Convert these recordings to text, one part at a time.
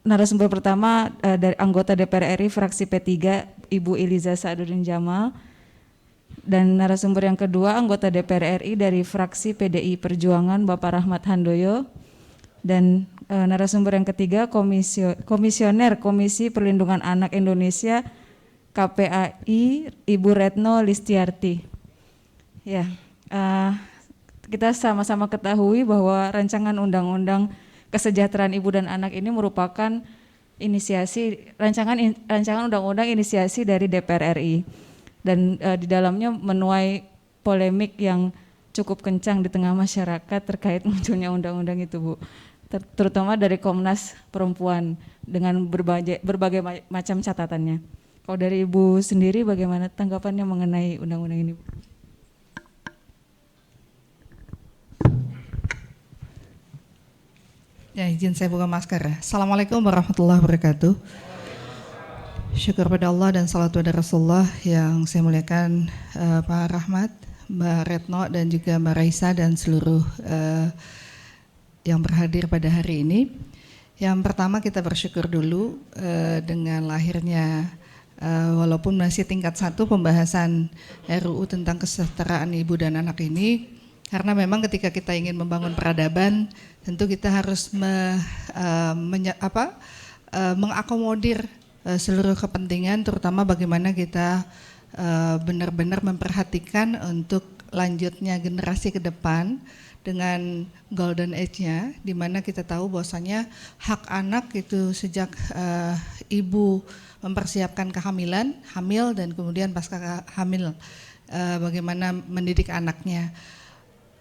Narasumber pertama dari anggota DPR RI fraksi P3 Ibu Iliza Sa'duddin Jamal, dan narasumber yang kedua anggota DPR RI dari fraksi PDI Perjuangan Bapak Rahmat Handoyo, dan narasumber yang ketiga Komisioner Komisi Perlindungan Anak Indonesia KPAI Ibu Retno Listiarti. Ya, kita sama-sama ketahui bahwa rancangan undang-undang kesejahteraan ibu dan anak ini merupakan rancangan undang-undang inisiasi dari DPR RI, dan di dalamnya menuai polemik yang cukup kencang di tengah masyarakat terkait munculnya undang-undang itu, Bu. Terutama dari Komnas Perempuan dengan berbagai macam catatannya. Kalau dari Ibu sendiri bagaimana tanggapannya mengenai undang-undang ini, Bu? Ya, izin saya buka masker ya. Assalamualaikum warahmatullahi wabarakatuh. Syukur pada Allah dan salatu pada Rasulullah. Yang saya muliakan Pak Rahmat, Mbak Retno, dan juga Mbak Raisa dan seluruh yang berhadir pada hari ini. Yang pertama kita bersyukur dulu dengan lahirnya walaupun masih tingkat 1 pembahasan RUU tentang kesejahteraan ibu dan anak ini, karena memang ketika kita ingin membangun peradaban, tentu kita harus mengakomodir seluruh kepentingan, terutama bagaimana kita benar-benar memperhatikan untuk lanjutnya generasi ke depan dengan golden age-nya, di mana kita tahu bahwasanya hak anak itu sejak ibu mempersiapkan kehamilan, hamil, dan kemudian pasca hamil bagaimana mendidik anaknya.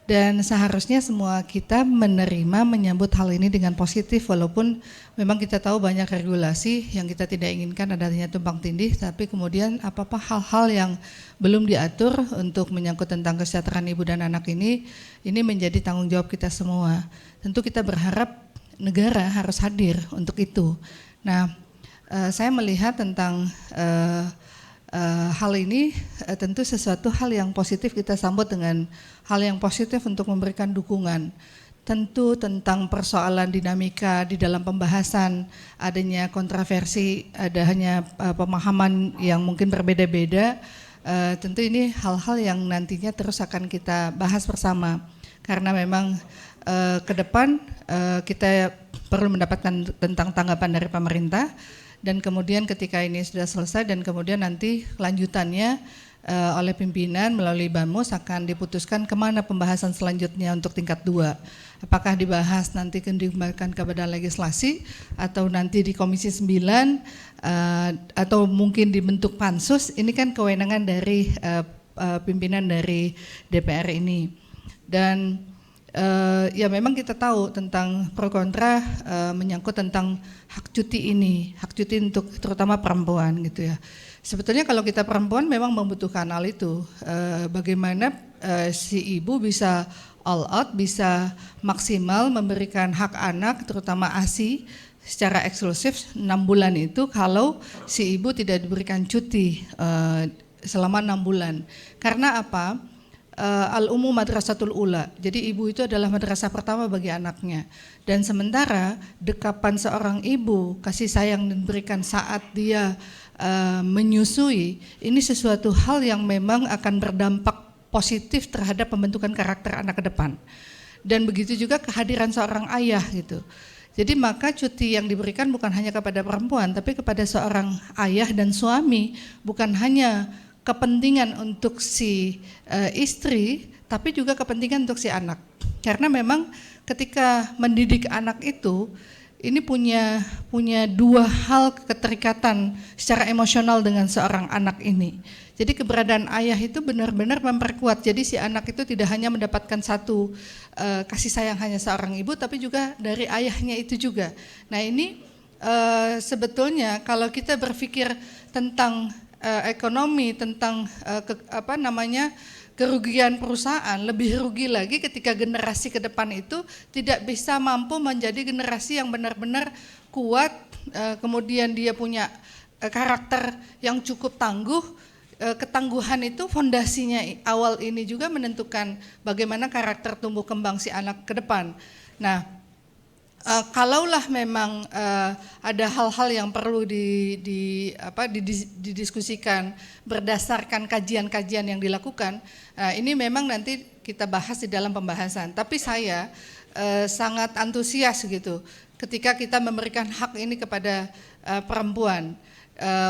Dan seharusnya semua kita menyambut hal ini dengan positif, walaupun memang kita tahu banyak regulasi yang kita tidak inginkan adanya tumpang tindih, tapi kemudian apa-apa hal-hal yang belum diatur untuk menyangkut tentang kesejahteraan ibu dan anak ini menjadi tanggung jawab kita semua. Tentu kita berharap negara harus hadir untuk itu. Nah, saya melihat tentang hal ini tentu sesuatu hal yang positif, kita sambut dengan hal yang positif untuk memberikan dukungan. Tentu tentang persoalan dinamika di dalam pembahasan, adanya kontroversi, ada hanya pemahaman yang mungkin berbeda-beda, tentu ini hal-hal yang nantinya terus akan kita bahas bersama. Karena memang ke depan kita perlu mendapatkan tentang tanggapan dari pemerintah, dan kemudian ketika ini sudah selesai dan kemudian nanti lanjutannya oleh pimpinan melalui Bamus akan diputuskan kemana pembahasan selanjutnya untuk tingkat 2. Apakah dibahas nanti dikembalikan kepada legislasi atau nanti di Komisi 9 atau mungkin dibentuk pansus, ini kan kewenangan dari pimpinan dari DPR ini. Dan ya memang kita tahu tentang pro kontra menyangkut tentang hak cuti ini, hak cuti untuk terutama perempuan gitu ya. Sebetulnya kalau kita perempuan memang membutuhkan hal itu, bagaimana si ibu bisa all out, bisa maksimal memberikan hak anak terutama ASI secara eksklusif 6 bulan itu kalau si ibu tidak diberikan cuti selama 6 bulan. Karena apa? Al-Ummu Madrasatul Ula. Jadi ibu itu adalah madrasah pertama bagi anaknya. Dan sementara dekapan seorang ibu, kasih sayang diberikan saat dia menyusui, ini sesuatu hal yang memang akan berdampak positif terhadap pembentukan karakter anak ke depan. Dan begitu juga kehadiran seorang ayah gitu. Jadi maka cuti yang diberikan bukan hanya kepada perempuan, tapi kepada seorang ayah dan suami, bukan hanya kepentingan untuk si istri, tapi juga kepentingan untuk si anak. Karena memang ketika mendidik anak itu, ini punya 2 hal keterikatan secara emosional dengan seorang anak ini. Jadi keberadaan ayah itu benar-benar memperkuat. Jadi si anak itu tidak hanya mendapatkan satu kasih sayang hanya seorang ibu, tapi juga dari ayahnya itu juga. Nah ini sebetulnya kalau kita berpikir tentang ekonomi, tentang kerugian perusahaan, lebih rugi lagi ketika generasi ke depan itu tidak bisa mampu menjadi generasi yang benar-benar kuat, kemudian dia punya karakter yang cukup tangguh. Ketangguhan itu fondasinya awal ini juga menentukan bagaimana karakter tumbuh kembang si anak ke depan. Nah, Kalaulah memang ada hal-hal yang perlu didiskusikan berdasarkan kajian-kajian yang dilakukan, ini memang nanti kita bahas di dalam pembahasan. Tapi saya sangat antusias gitu ketika kita memberikan hak ini kepada perempuan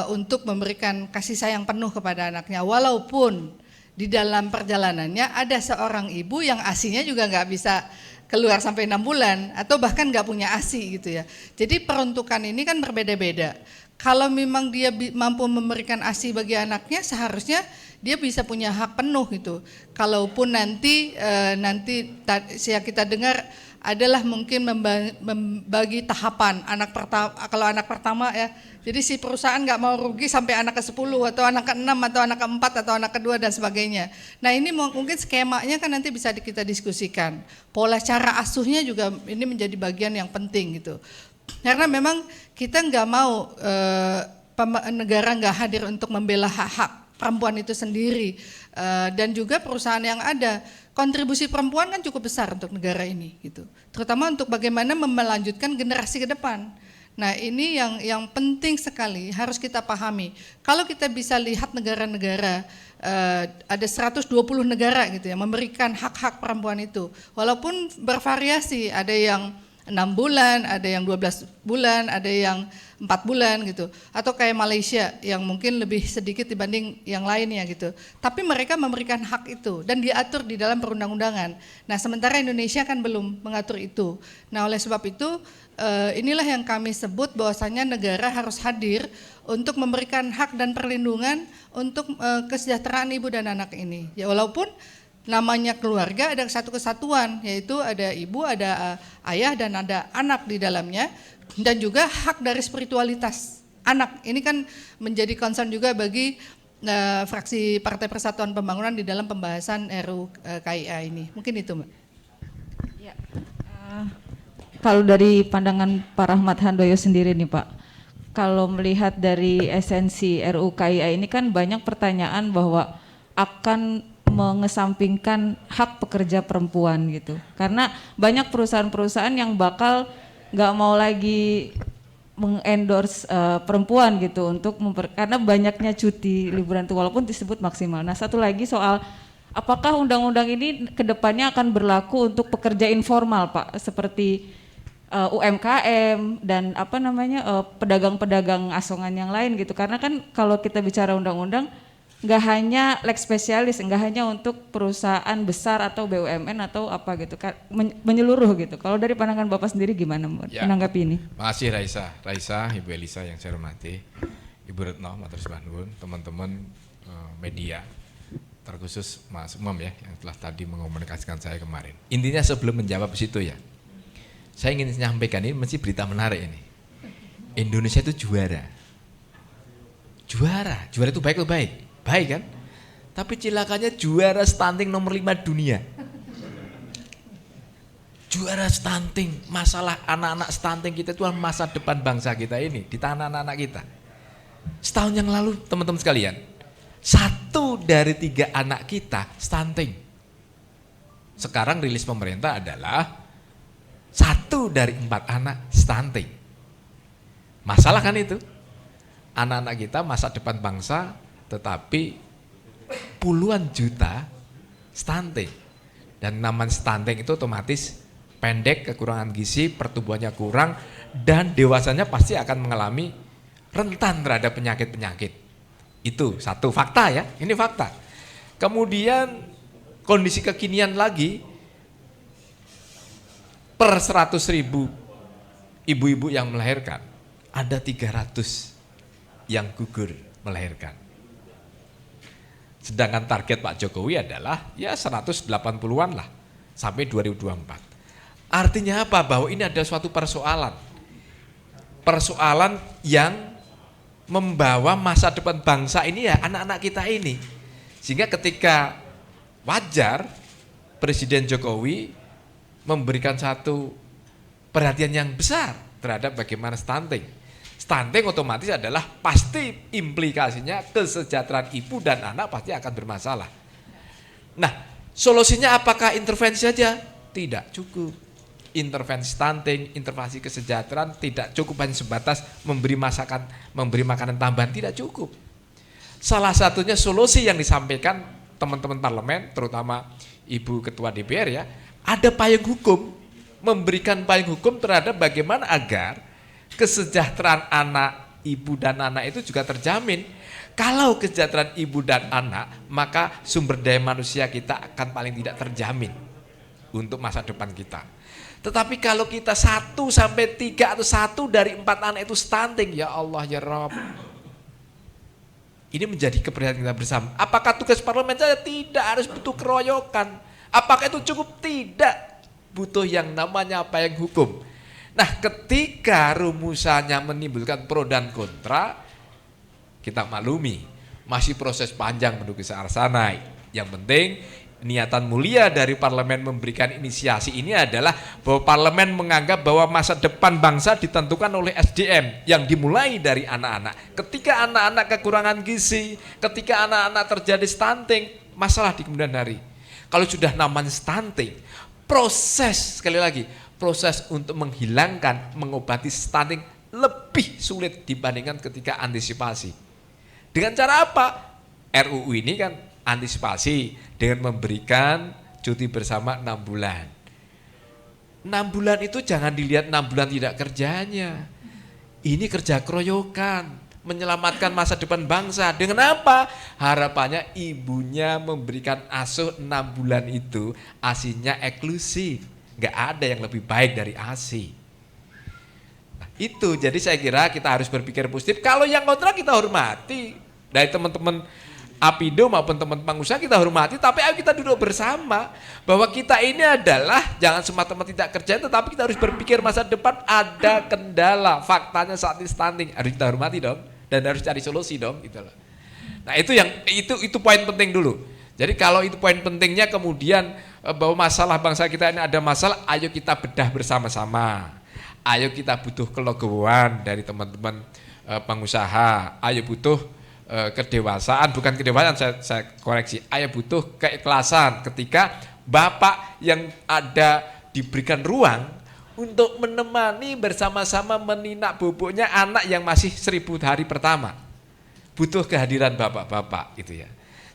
untuk memberikan kasih sayang penuh kepada anaknya, walaupun di dalam perjalanannya ada seorang ibu yang ASI-nya juga nggak bisa keluar sampai 6 bulan atau bahkan nggak punya ASI gitu ya. Jadi peruntukan ini kan berbeda-beda. Kalau memang dia mampu memberikan ASI bagi anaknya, seharusnya dia bisa punya hak penuh gitu. Kalaupun nanti kita dengar adalah mungkin membagi tahapan anak pertama, kalau anak pertama ya, jadi si perusahaan nggak mau rugi sampai anak ke-10 atau anak ke-6 atau anak ke-4 atau anak ke-2 dan sebagainya. Nah ini mungkin skemanya kan nanti bisa kita diskusikan. Pola cara asuhnya juga ini menjadi bagian yang penting gitu. Karena memang kita nggak mau negara nggak hadir untuk membela hak-hak perempuan itu sendiri, dan juga perusahaan yang ada. Kontribusi perempuan kan cukup besar untuk negara ini gitu, terutama untuk bagaimana melanjutkan generasi ke depan. Nah ini yang penting sekali harus kita pahami. Kalau kita bisa lihat negara-negara, ada 120 negara gitu ya memberikan hak-hak perempuan itu, walaupun bervariasi, ada yang 6 bulan, ada yang 12 bulan, ada yang 4 bulan gitu. Atau kayak Malaysia yang mungkin lebih sedikit dibanding yang lainnya gitu. Tapi mereka memberikan hak itu dan diatur di dalam perundang-undangan. Nah sementara Indonesia kan belum mengatur itu. Nah oleh sebab itu inilah yang kami sebut bahwasanya negara harus hadir untuk memberikan hak dan perlindungan untuk kesejahteraan ibu dan anak ini. Ya walaupun namanya keluarga ada satu kesatuan, yaitu ada ibu, ada ayah dan ada anak di dalamnya, dan juga hak dari spiritualitas anak. Ini kan menjadi concern juga bagi fraksi Partai Persatuan Pembangunan di dalam pembahasan RUU KIA ini. Mungkin itu, Mbak. Ya, kalau dari pandangan Pak Rahmat Handoyo sendiri nih Pak, kalau melihat dari esensi RUU KIA ini kan banyak pertanyaan bahwa akan mengesampingkan hak pekerja perempuan gitu, karena banyak perusahaan-perusahaan yang bakal nggak mau lagi mengendorse perempuan gitu untuk karena banyaknya cuti liburan itu walaupun disebut maksimal. Nah satu lagi soal apakah undang-undang ini kedepannya akan berlaku untuk pekerja informal Pak, seperti UMKM dan pedagang-pedagang asongan yang lain gitu, karena kan kalau kita bicara undang-undang nggak hanya lex spesialis, nggak hanya untuk perusahaan besar atau BUMN atau apa gitu, menyeluruh gitu. Kalau dari pandangan Bapak sendiri gimana menanggapi ini? Makasih Raisa, Ibu Elisa yang saya hormati, Ibu Retno, matur sembah nuwun, teman-teman media, terkhusus Mas Umam ya yang telah tadi mengomunikasikan saya kemarin. Intinya sebelum menjawab situ ya, saya ingin menyampaikan ini mesti berita menarik ini. Indonesia itu juara itu baik atau baik? Baik kan? Tapi cilakanya juara stunting nomor 5 dunia. Juara stunting, masalah anak-anak stunting kita itu masa depan bangsa kita ini, di tangan anak-anak kita. Setahun yang lalu teman-teman sekalian, 1 dari 3 anak kita stunting. Sekarang rilis pemerintah adalah 1 dari 4 anak stunting. Masalah kan itu? Anak-anak kita masa depan bangsa, tetapi puluhan juta stunting. Dan namanya stunting itu otomatis pendek, kekurangan gizi, pertumbuhannya kurang, dan dewasanya pasti akan mengalami rentan terhadap penyakit-penyakit. Itu satu fakta ya, ini fakta. Kemudian kondisi kekinian lagi, per 100.000 ibu-ibu yang melahirkan, ada 300 yang gugur melahirkan. Sedangkan target Pak Jokowi adalah ya 180-an lah sampai 2024. Artinya apa? Bahwa ini ada suatu persoalan yang membawa masa depan bangsa ini ya anak-anak kita ini. Sehingga ketika wajar Presiden Jokowi memberikan satu perhatian yang besar terhadap bagaimana stunting. Stunting otomatis adalah pasti implikasinya kesejahteraan ibu dan anak pasti akan bermasalah. Nah, solusinya apakah intervensi saja? Tidak cukup. intervensi stunting, intervensi kesejahteraan tidak cukup hanya sebatas memberi makanan tambahan, tidak cukup. Salah satunya solusi yang disampaikan teman-teman parlemen, terutama Ibu Ketua DPR ya, ada payung hukum, memberikan payung hukum terhadap bagaimana agar kesejahteraan anak, ibu dan anak itu juga terjamin. Kalau kesejahteraan ibu dan anak, maka sumber daya manusia kita akan paling tidak terjamin untuk masa depan kita. Tetapi kalau kita 1 sampai 3 atau 1 dari 4 anak itu stunting, ya Allah ya Rabb. Ini menjadi keprihatinan kita bersama. Apakah tugas parlemen saja? Tidak, harus butuh keroyokan. Apakah itu cukup? Tidak. Butuh yang namanya payung hukum. Nah, ketika rumusannya menimbulkan pro dan kontra, kita maklumi, masih proses panjang menuju ke arah sana. Yang penting niatan mulia dari parlemen memberikan inisiasi ini adalah bahwa parlemen menganggap bahwa masa depan bangsa ditentukan oleh SDM yang dimulai dari anak-anak. Ketika anak-anak kekurangan gizi, ketika anak-anak terjadi stunting, masalah di kemudian hari. Kalau sudah namanya stunting, proses, sekali lagi, proses untuk menghilangkan, mengobati stunting lebih sulit dibandingkan ketika antisipasi. Dengan cara apa? RUU ini kan antisipasi dengan memberikan cuti bersama 6 bulan. 6 bulan itu jangan dilihat 6 bulan tidak kerjanya. Ini kerja keroyokan, menyelamatkan masa depan bangsa. Dengan apa? Harapannya ibunya memberikan asuh 6 bulan itu, ASINya eksklusif. Nggak ada yang lebih baik dari ASI. Nah, itu, jadi saya kira kita harus berpikir positif. Kalau yang kontra kita hormati. Dari teman-teman Apindo maupun teman pengusaha kita hormati, tapi ayo kita duduk bersama bahwa kita ini adalah jangan semata-mata tidak kerja, tetapi kita harus berpikir masa depan ada kendala. Faktanya saat ini stunting, harus kita hormati dong dan harus cari solusi dong gitu loh. Nah, itu poin penting dulu. Jadi kalau itu poin pentingnya, kemudian bahwa masalah bangsa kita ini ada masalah, ayo kita bedah bersama-sama. Ayo kita butuh kelegowoan dari teman-teman pengusaha, ayo butuh kedewasaan, bukan kedewasaan, saya koreksi, ayo butuh keikhlasan ketika bapak yang ada diberikan ruang untuk menemani bersama-sama meninak boboknya anak yang masih 1000 hari pertama. Butuh kehadiran bapak-bapak gitu ya.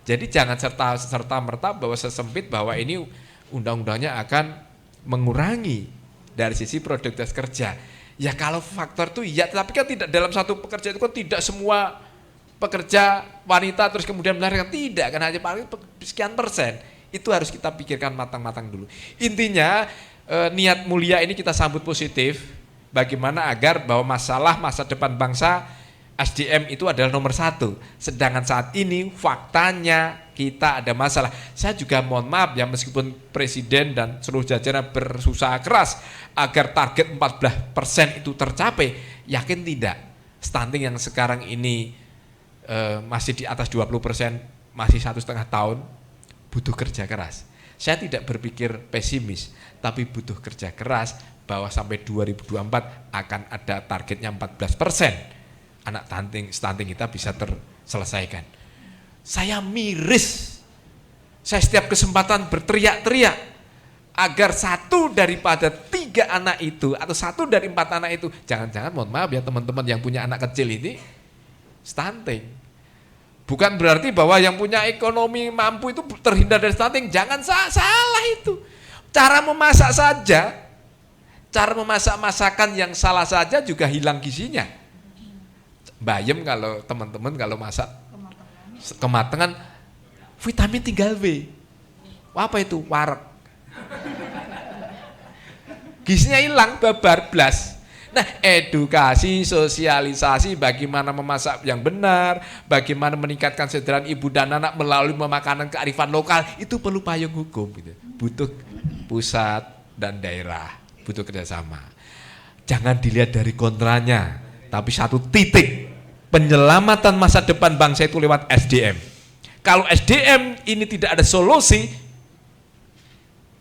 Jadi jangan serta-merta bahwa sesempit bahwa ini undang-undangnya akan mengurangi dari sisi produktivitas kerja. Ya kalau faktor itu ya, tapi kan tidak dalam satu pekerjaan itu kan tidak semua pekerja wanita terus kemudian melahirkan, tidak kan, hanya paling sekian persen. Itu harus kita pikirkan matang-matang dulu. Intinya niat mulia ini kita sambut positif, bagaimana agar bahwa masalah masa depan bangsa SDM itu adalah nomor 1. Sedangkan saat ini faktanya kita ada masalah. Saya juga mohon maaf ya, meskipun presiden dan seluruh jajaran berusaha keras agar target 14% itu tercapai, yakin tidak stunting yang sekarang ini masih di atas 20%, masih 1,5 tahun, butuh kerja keras. Saya tidak berpikir pesimis, tapi butuh kerja keras bahwa sampai 2024 akan ada targetnya 14%. Anak stunting kita bisa terselesaikan. Saya miris, saya setiap kesempatan berteriak-teriak agar 1 daripada 3 anak itu atau 1 dari 4 anak itu, jangan-jangan mohon maaf ya teman-teman yang punya anak kecil ini stunting. Bukan berarti bahwa yang punya ekonomi mampu itu terhindar dari stunting. Jangan salah itu. Cara memasak saja, cara memasak masakan yang salah saja juga hilang gizinya. Bayem kalau teman-teman kalau masak kematangan, vitamin tinggal W. Apa itu? Wareg. Gizinya hilang, babar blas. Nah, edukasi, sosialisasi bagaimana memasak yang benar, bagaimana meningkatkan kesejahteraan ibu dan anak melalui makanan kearifan lokal, itu perlu payung hukum gitu. Butuh pusat dan daerah, butuh kerjasama. Jangan dilihat dari kontranya, tapi satu titik, penyelamatan masa depan bangsa itu lewat SDM. Kalau SDM ini tidak ada solusi,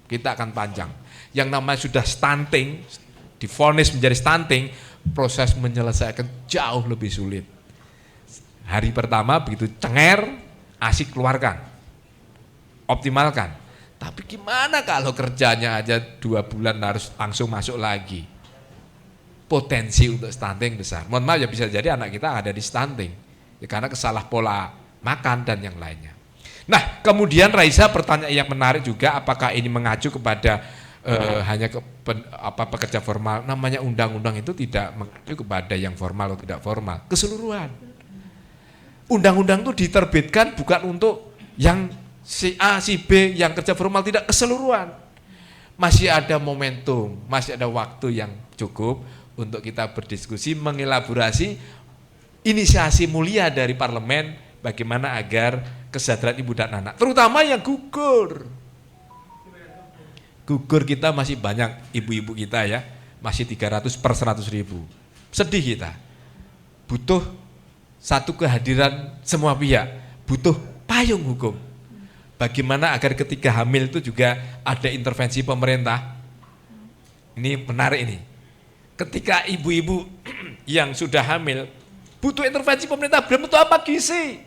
kita akan panjang. Yang namanya sudah stunting, divonis menjadi stunting, proses menyelesaikan jauh lebih sulit. Hari pertama begitu cenger, ASI keluarkan, optimalkan. Tapi gimana kalau kerjanya aja 2 bulan harus langsung masuk lagi? Potensi untuk stunting besar. Mohon maaf ya, bisa jadi anak kita ada di stunting ya, karena kesalah pola makan dan yang lainnya. Nah, kemudian Raisa pertanyaan yang menarik juga, apakah ini mengacu kepada hanya pekerja formal? Namanya undang-undang itu tidak mengacu kepada yang formal atau tidak formal, keseluruhan. Undang-undang itu diterbitkan bukan untuk yang si A, si B, yang kerja formal, tidak, keseluruhan. Masih ada momentum, masih ada waktu yang cukup untuk kita berdiskusi, mengelaborasi inisiasi mulia dari parlemen bagaimana agar kesejahteraan ibu dan anak, terutama yang gugur. Gugur kita masih banyak ibu-ibu kita ya, masih 300 per 100 ribu. Sedih kita. Butuh satu kehadiran semua pihak, butuh payung hukum. Bagaimana agar ketika hamil itu juga ada intervensi pemerintah. Ini menarik ini. Ketika ibu-ibu yang sudah hamil butuh intervensi pemerintah, belum tentu apa gizi,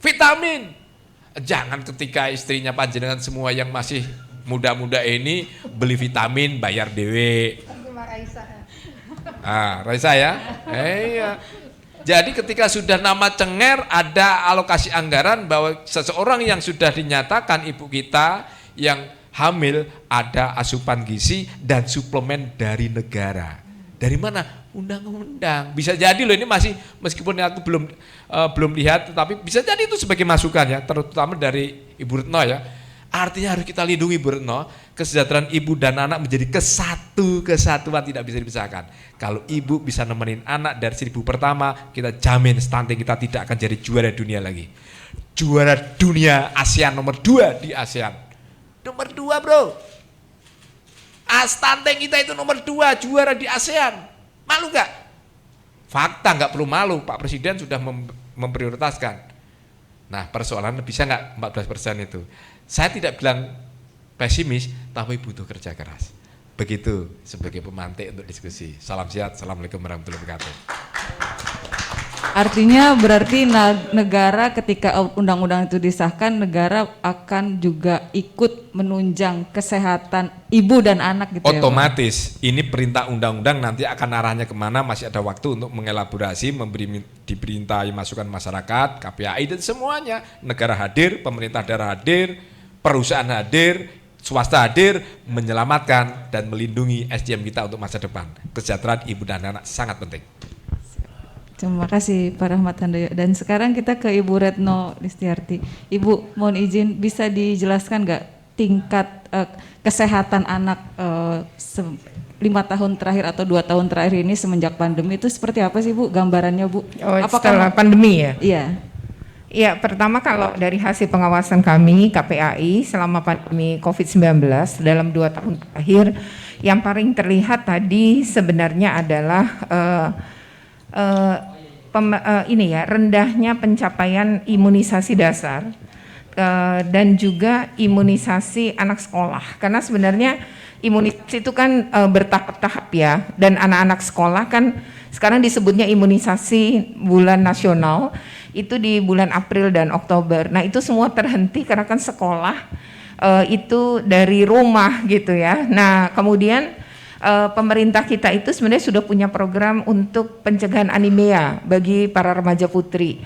vitamin. Jangan ketika istrinya panjenengan semua yang masih muda-muda ini beli vitamin bayar dewe. Raisa ya. Iya. Jadi ketika sudah nama cenger ada alokasi anggaran bahwa seseorang yang sudah dinyatakan ibu kita yang hamil ada asupan gizi dan suplemen dari negara. Dari mana? Undang-undang. Bisa jadi loh, ini masih meskipun aku belum lihat, tetapi bisa jadi itu sebagai masukan ya, terutama dari Ibu Retno ya. Artinya harus kita lindungi Bu Retno, kesejahteraan ibu dan anak menjadi kesatuan tidak bisa dipisahkan. Kalau ibu bisa nemenin anak dari 1000 pertama, kita jamin stunting kita tidak akan jadi juara dunia lagi. Juara dunia ASEAN nomor 2 di ASEAN. Nomor 2 bro. Stunting kita itu nomor 2 juara di ASEAN. Malu gak? Fakta, gak perlu malu, Pak Presiden sudah memprioritaskan. Nah persoalan bisa gak 14% itu? Saya tidak bilang pesimis, tapi butuh kerja keras. Begitu sebagai pemantik untuk diskusi. Salam sehat, assalamualaikum warahmatullahi wabarakatuh. Artinya berarti negara ketika undang-undang itu disahkan, negara akan juga ikut menunjang kesehatan ibu dan anak gitu. Otomatis, ya, ini perintah undang-undang nanti akan arahnya kemana, masih ada waktu untuk mengelaborasi, diperintahi masukan masyarakat, KPAI dan semuanya. Negara hadir, pemerintah daerah hadir, perusahaan hadir, swasta hadir, menyelamatkan dan melindungi SDM kita untuk masa depan. Kesejahteraan ibu dan anak sangat penting. Terima kasih Pak Rahmat Handoyo. Dan sekarang kita ke Ibu Retno Listiarti. Ibu, mohon izin bisa dijelaskan nggak tingkat kesehatan anak 5 tahun terakhir atau 2 tahun terakhir ini semenjak pandemi itu seperti apa sih Bu gambarannya Bu? Setelah pandemi ya? Iya. Ya, pertama kalau dari hasil pengawasan kami KPAI selama pandemi COVID-19 dalam 2 tahun terakhir, yang paling terlihat tadi sebenarnya adalah rendahnya pencapaian imunisasi dasar dan juga imunisasi anak sekolah. Karena sebenarnya imunisasi itu kan bertahap-tahap ya, dan anak-anak sekolah kan sekarang disebutnya imunisasi bulan nasional, itu di bulan April dan Oktober. Nah itu semua terhenti karena kan sekolah itu dari rumah gitu ya. Nah kemudian pemerintah kita itu sebenarnya sudah punya program untuk pencegahan anemia bagi para remaja putri.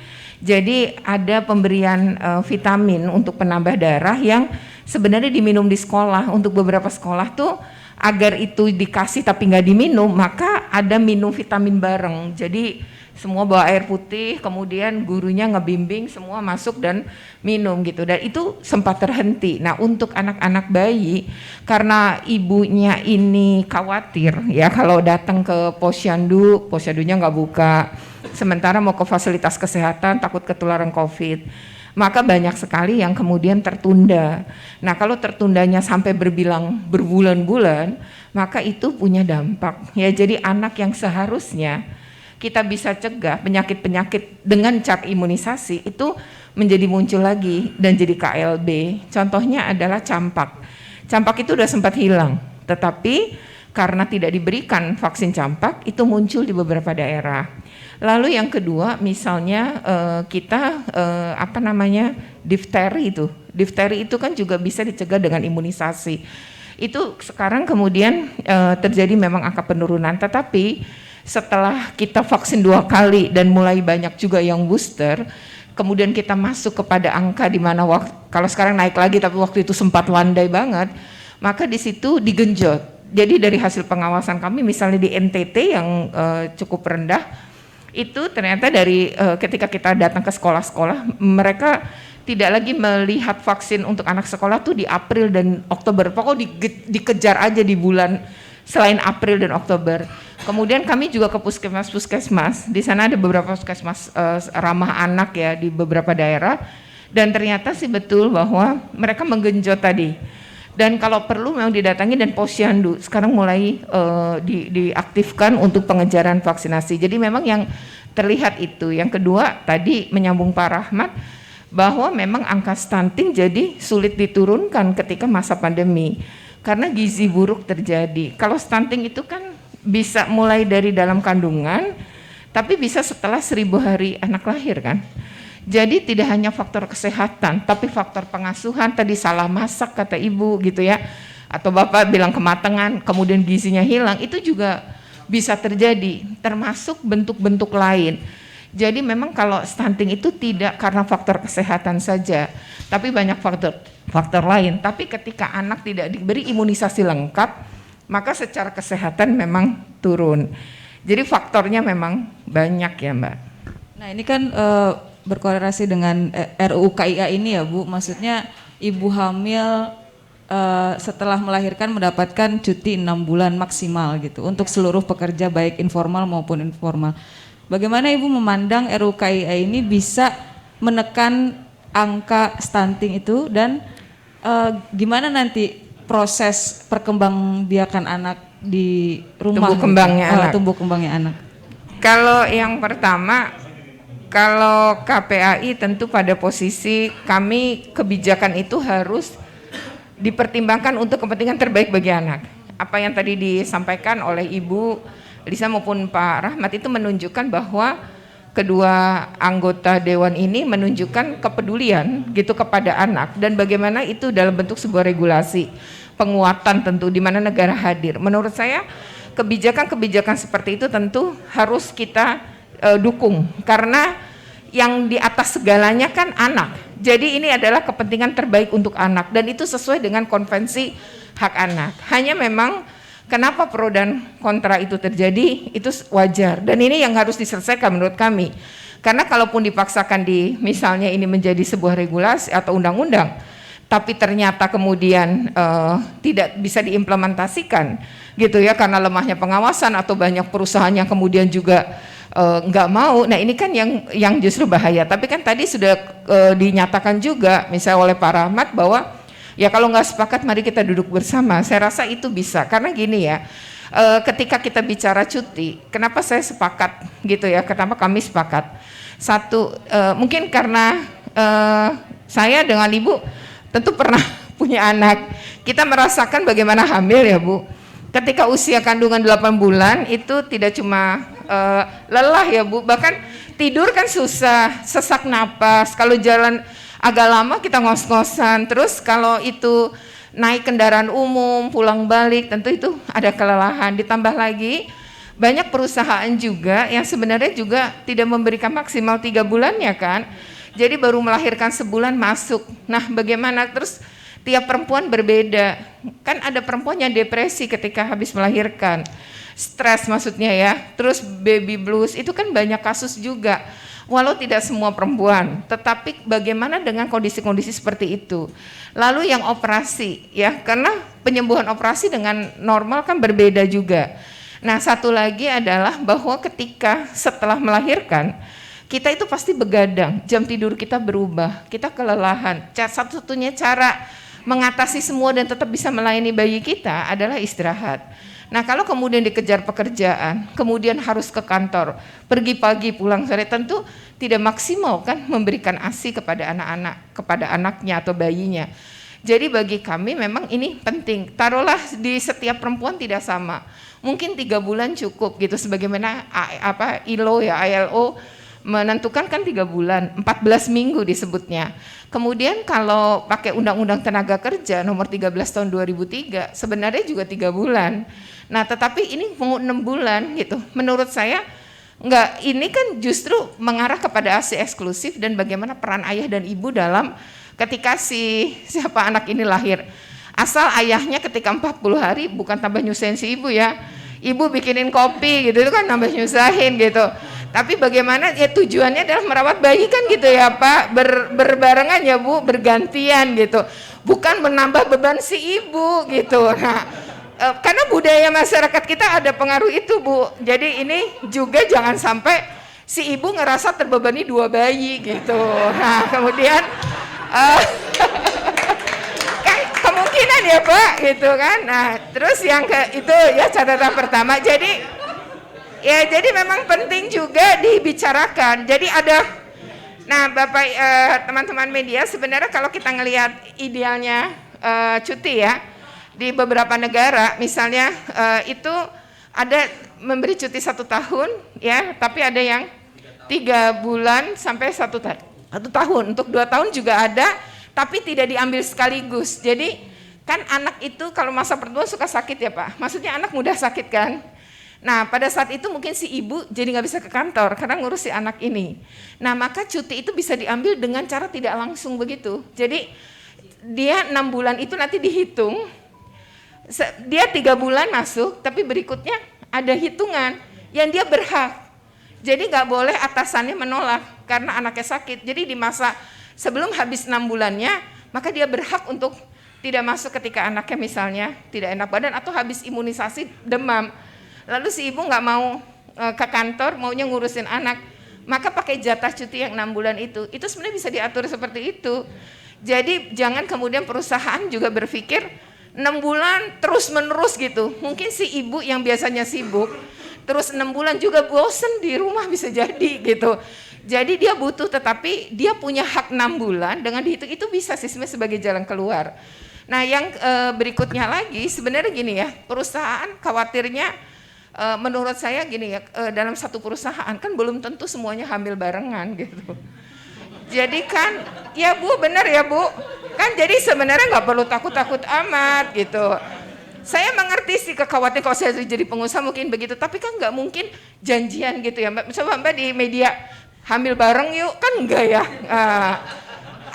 Jadi ada pemberian vitamin untuk penambah darah yang sebenarnya diminum di sekolah. Untuk beberapa sekolah tuh agar itu dikasih tapi nggak diminum, maka ada minum vitamin bareng. Jadi semua bawa air putih, kemudian gurunya ngebimbing semua masuk dan minum gitu, dan itu sempat terhenti. Nah untuk anak-anak bayi, karena ibunya ini khawatir ya kalau datang ke posyandunya nggak buka, sementara mau ke fasilitas kesehatan takut ketularan COVID, maka banyak sekali yang kemudian tertunda. Nah kalau tertundanya sampai berbulan-bulan, maka itu punya dampak ya. Jadi anak yang seharusnya kita bisa cegah penyakit-penyakit dengan cara imunisasi itu menjadi muncul lagi dan jadi KLB. Contohnya adalah campak. Campak itu udah sempat hilang, tetapi karena tidak diberikan vaksin campak itu muncul di beberapa daerah. Lalu yang kedua misalnya kita difteri itu kan juga bisa dicegah dengan imunisasi. Itu sekarang kemudian terjadi memang angka penurunan, tetapi setelah kita vaksin 2 kali dan mulai banyak juga yang booster, kemudian kita masuk kepada angka di mana kalau sekarang naik lagi tapi waktu itu sempat landai banget, maka di situ digenjot. Jadi dari hasil pengawasan kami misalnya di NTT yang cukup rendah, itu ternyata dari ketika kita datang ke sekolah-sekolah, mereka tidak lagi melihat vaksin untuk anak sekolah tuh di April dan Oktober, pokoknya dikejar aja di bulan selain April dan Oktober. Kemudian kami juga ke puskesmas, di sana ada beberapa puskesmas ramah anak ya di beberapa daerah, dan ternyata sih betul bahwa mereka menggenjot tadi. Dan kalau perlu memang didatangi, dan posyandu sekarang mulai diaktifkan untuk pengejaran vaksinasi. Jadi memang yang terlihat itu. Yang kedua tadi menyambung Pak Rahmat, bahwa memang angka stunting jadi sulit diturunkan ketika masa pandemi karena gizi buruk terjadi. Kalau stunting itu kan bisa mulai dari dalam kandungan, tapi bisa setelah 1000 hari anak lahir kan. Jadi tidak hanya faktor kesehatan, tapi faktor pengasuhan, tadi salah masak kata ibu gitu ya, atau bapak bilang kematangan, kemudian gizinya hilang, itu juga bisa terjadi, termasuk bentuk-bentuk lain. Jadi memang kalau stunting itu tidak karena faktor kesehatan saja, tapi banyak faktor lain. Tapi ketika anak tidak diberi imunisasi lengkap, maka secara kesehatan memang turun. Jadi faktornya memang banyak ya Mbak. Nah ini kan berkorelasi dengan RUU KIA ini ya Bu, maksudnya ibu hamil setelah melahirkan mendapatkan cuti 6 bulan maksimal gitu untuk seluruh pekerja baik informal maupun informal. Bagaimana Ibu memandang RUU KIA ini bisa menekan angka stunting itu, dan gimana nanti proses perkembangbiakan anak di rumah, tumbuh kembangnya anak? Kalau yang pertama, kalau KPAI tentu pada posisi kami kebijakan itu harus dipertimbangkan untuk kepentingan terbaik bagi anak. Apa yang tadi disampaikan oleh Ibu Lisa maupun Pak Rahmat itu menunjukkan bahwa kedua anggota dewan ini menunjukkan kepedulian gitu kepada anak, dan bagaimana itu dalam bentuk sebuah regulasi penguatan tentu di mana negara hadir. Menurut saya kebijakan-kebijakan seperti itu tentu harus kita dukung, karena yang di atas segalanya kan anak. Jadi ini adalah kepentingan terbaik untuk anak, dan itu sesuai dengan konvensi hak anak. Hanya memang kenapa pro dan kontra itu terjadi, itu wajar, dan ini yang harus diselesaikan menurut kami. Karena kalaupun dipaksakan misalnya ini menjadi sebuah regulasi atau undang-undang, tapi ternyata kemudian tidak bisa diimplementasikan gitu ya, karena lemahnya pengawasan atau banyak perusahaan yang kemudian juga nggak mau. Nah ini kan yang justru bahaya. Tapi kan tadi sudah dinyatakan juga misalnya oleh Pak Rahmat bahwa ya kalau nggak sepakat mari kita duduk bersama. Saya rasa itu bisa, karena gini ya, ketika kita bicara cuti, kenapa saya sepakat gitu ya, kenapa kami sepakat? Satu, mungkin karena saya dengan Ibu tentu pernah punya anak, kita merasakan bagaimana hamil ya Bu. Ketika usia kandungan 8 bulan itu tidak cuma lelah ya Bu, bahkan tidur kan susah, sesak napas, kalau jalan agak lama kita ngos-ngosan, terus kalau itu naik kendaraan umum, pulang balik, tentu itu ada kelelahan. Ditambah lagi banyak perusahaan juga yang sebenarnya juga tidak memberikan maksimal 3 bulannya kan, jadi baru melahirkan sebulan masuk. Nah bagaimana, terus tiap perempuan berbeda, kan ada perempuan yang depresi ketika habis melahirkan, stres maksudnya ya, terus baby blues, itu kan banyak kasus juga. Walau tidak semua perempuan, tetapi bagaimana dengan kondisi-kondisi seperti itu. Lalu yang operasi ya, karena penyembuhan operasi dengan normal kan berbeda juga. Nah satu lagi adalah bahwa ketika setelah melahirkan, kita itu pasti begadang, jam tidur kita berubah, kita kelelahan. Satu-satunya cara mengatasi semua dan tetap bisa melayani bayi kita adalah istirahat. Nah kalau kemudian dikejar pekerjaan, kemudian harus ke kantor, pergi pagi pulang sore, tentu tidak maksimal kan memberikan ASI kepada anak-anak, kepada anaknya atau bayinya. Jadi bagi kami memang ini penting. Taruhlah di setiap perempuan tidak sama. Mungkin 3 bulan cukup gitu, sebagaimana ILO menentukan kan 3 bulan, 14 minggu disebutnya. Kemudian kalau pakai Undang-Undang Tenaga Kerja nomor 13 tahun 2003 sebenarnya juga 3 bulan. Nah tetapi ini mau 6 bulan gitu. Menurut saya enggak, ini kan justru mengarah kepada ASI eksklusif dan bagaimana peran ayah dan ibu dalam ketika siapa anak ini lahir. Asal ayahnya ketika 40 hari bukan tambah nyusahin si ibu ya. Ibu bikinin kopi gitu, itu kan nambah nyusahin gitu. Tapi bagaimana ya tujuannya adalah merawat bayi kan gitu ya Pak, berbarengan ya Bu, bergantian gitu. Bukan menambah beban si ibu gitu. Nah, karena budaya masyarakat kita ada pengaruh itu Bu. Jadi ini juga jangan sampai si ibu ngerasa terbebani 2 bayi gitu. Nah, kemudian kan kemungkinan ya Pak gitu kan. Nah, terus yang itu ya catatan pertama. Jadi memang penting juga dibicarakan. Jadi nah Bapak teman-teman media, sebenarnya kalau kita ngelihat idealnya cuti ya di beberapa negara, misalnya itu ada memberi cuti 1 tahun ya, tapi ada yang 3 bulan sampai 1 tahun. Untuk 2 tahun juga ada, tapi tidak diambil sekaligus. Jadi kan anak itu kalau masa pertumbuhan suka sakit ya Pak. Maksudnya anak mudah sakit kan. Nah pada saat itu mungkin si ibu jadi nggak bisa ke kantor karena ngurus si anak ini. Nah maka cuti itu bisa diambil dengan cara tidak langsung begitu. Jadi dia 6 bulan itu nanti dihitung, dia 3 bulan masuk, tapi berikutnya ada hitungan yang dia berhak. Jadi nggak boleh atasannya menolak karena anaknya sakit. Jadi di masa sebelum habis 6 bulannya, maka dia berhak untuk tidak masuk ketika anaknya misalnya tidak enak badan atau habis imunisasi demam. Lalu si ibu nggak mau ke kantor, maunya ngurusin anak, maka pakai jatah cuti yang 6 bulan itu sebenarnya bisa diatur seperti itu. Jadi jangan kemudian perusahaan juga berpikir 6 bulan terus menerus gitu. Mungkin si ibu yang biasanya sibuk, terus 6 bulan juga bosen di rumah bisa jadi gitu. Jadi dia butuh, tetapi dia punya hak 6 bulan dengan dihitung itu bisa sih sebagai jalan keluar. Nah yang berikutnya lagi sebenarnya gini ya, perusahaan khawatirnya menurut saya gini ya, dalam satu perusahaan kan belum tentu semuanya hamil barengan gitu. Jadi kan, ya Bu benar ya Bu, kan jadi sebenarnya nggak perlu takut-takut amat gitu. Saya mengerti sih kekhawatiran kalau saya jadi pengusaha mungkin begitu, tapi kan nggak mungkin janjian gitu ya Mbak. Coba Mbak di media hamil bareng yuk, kan enggak ya.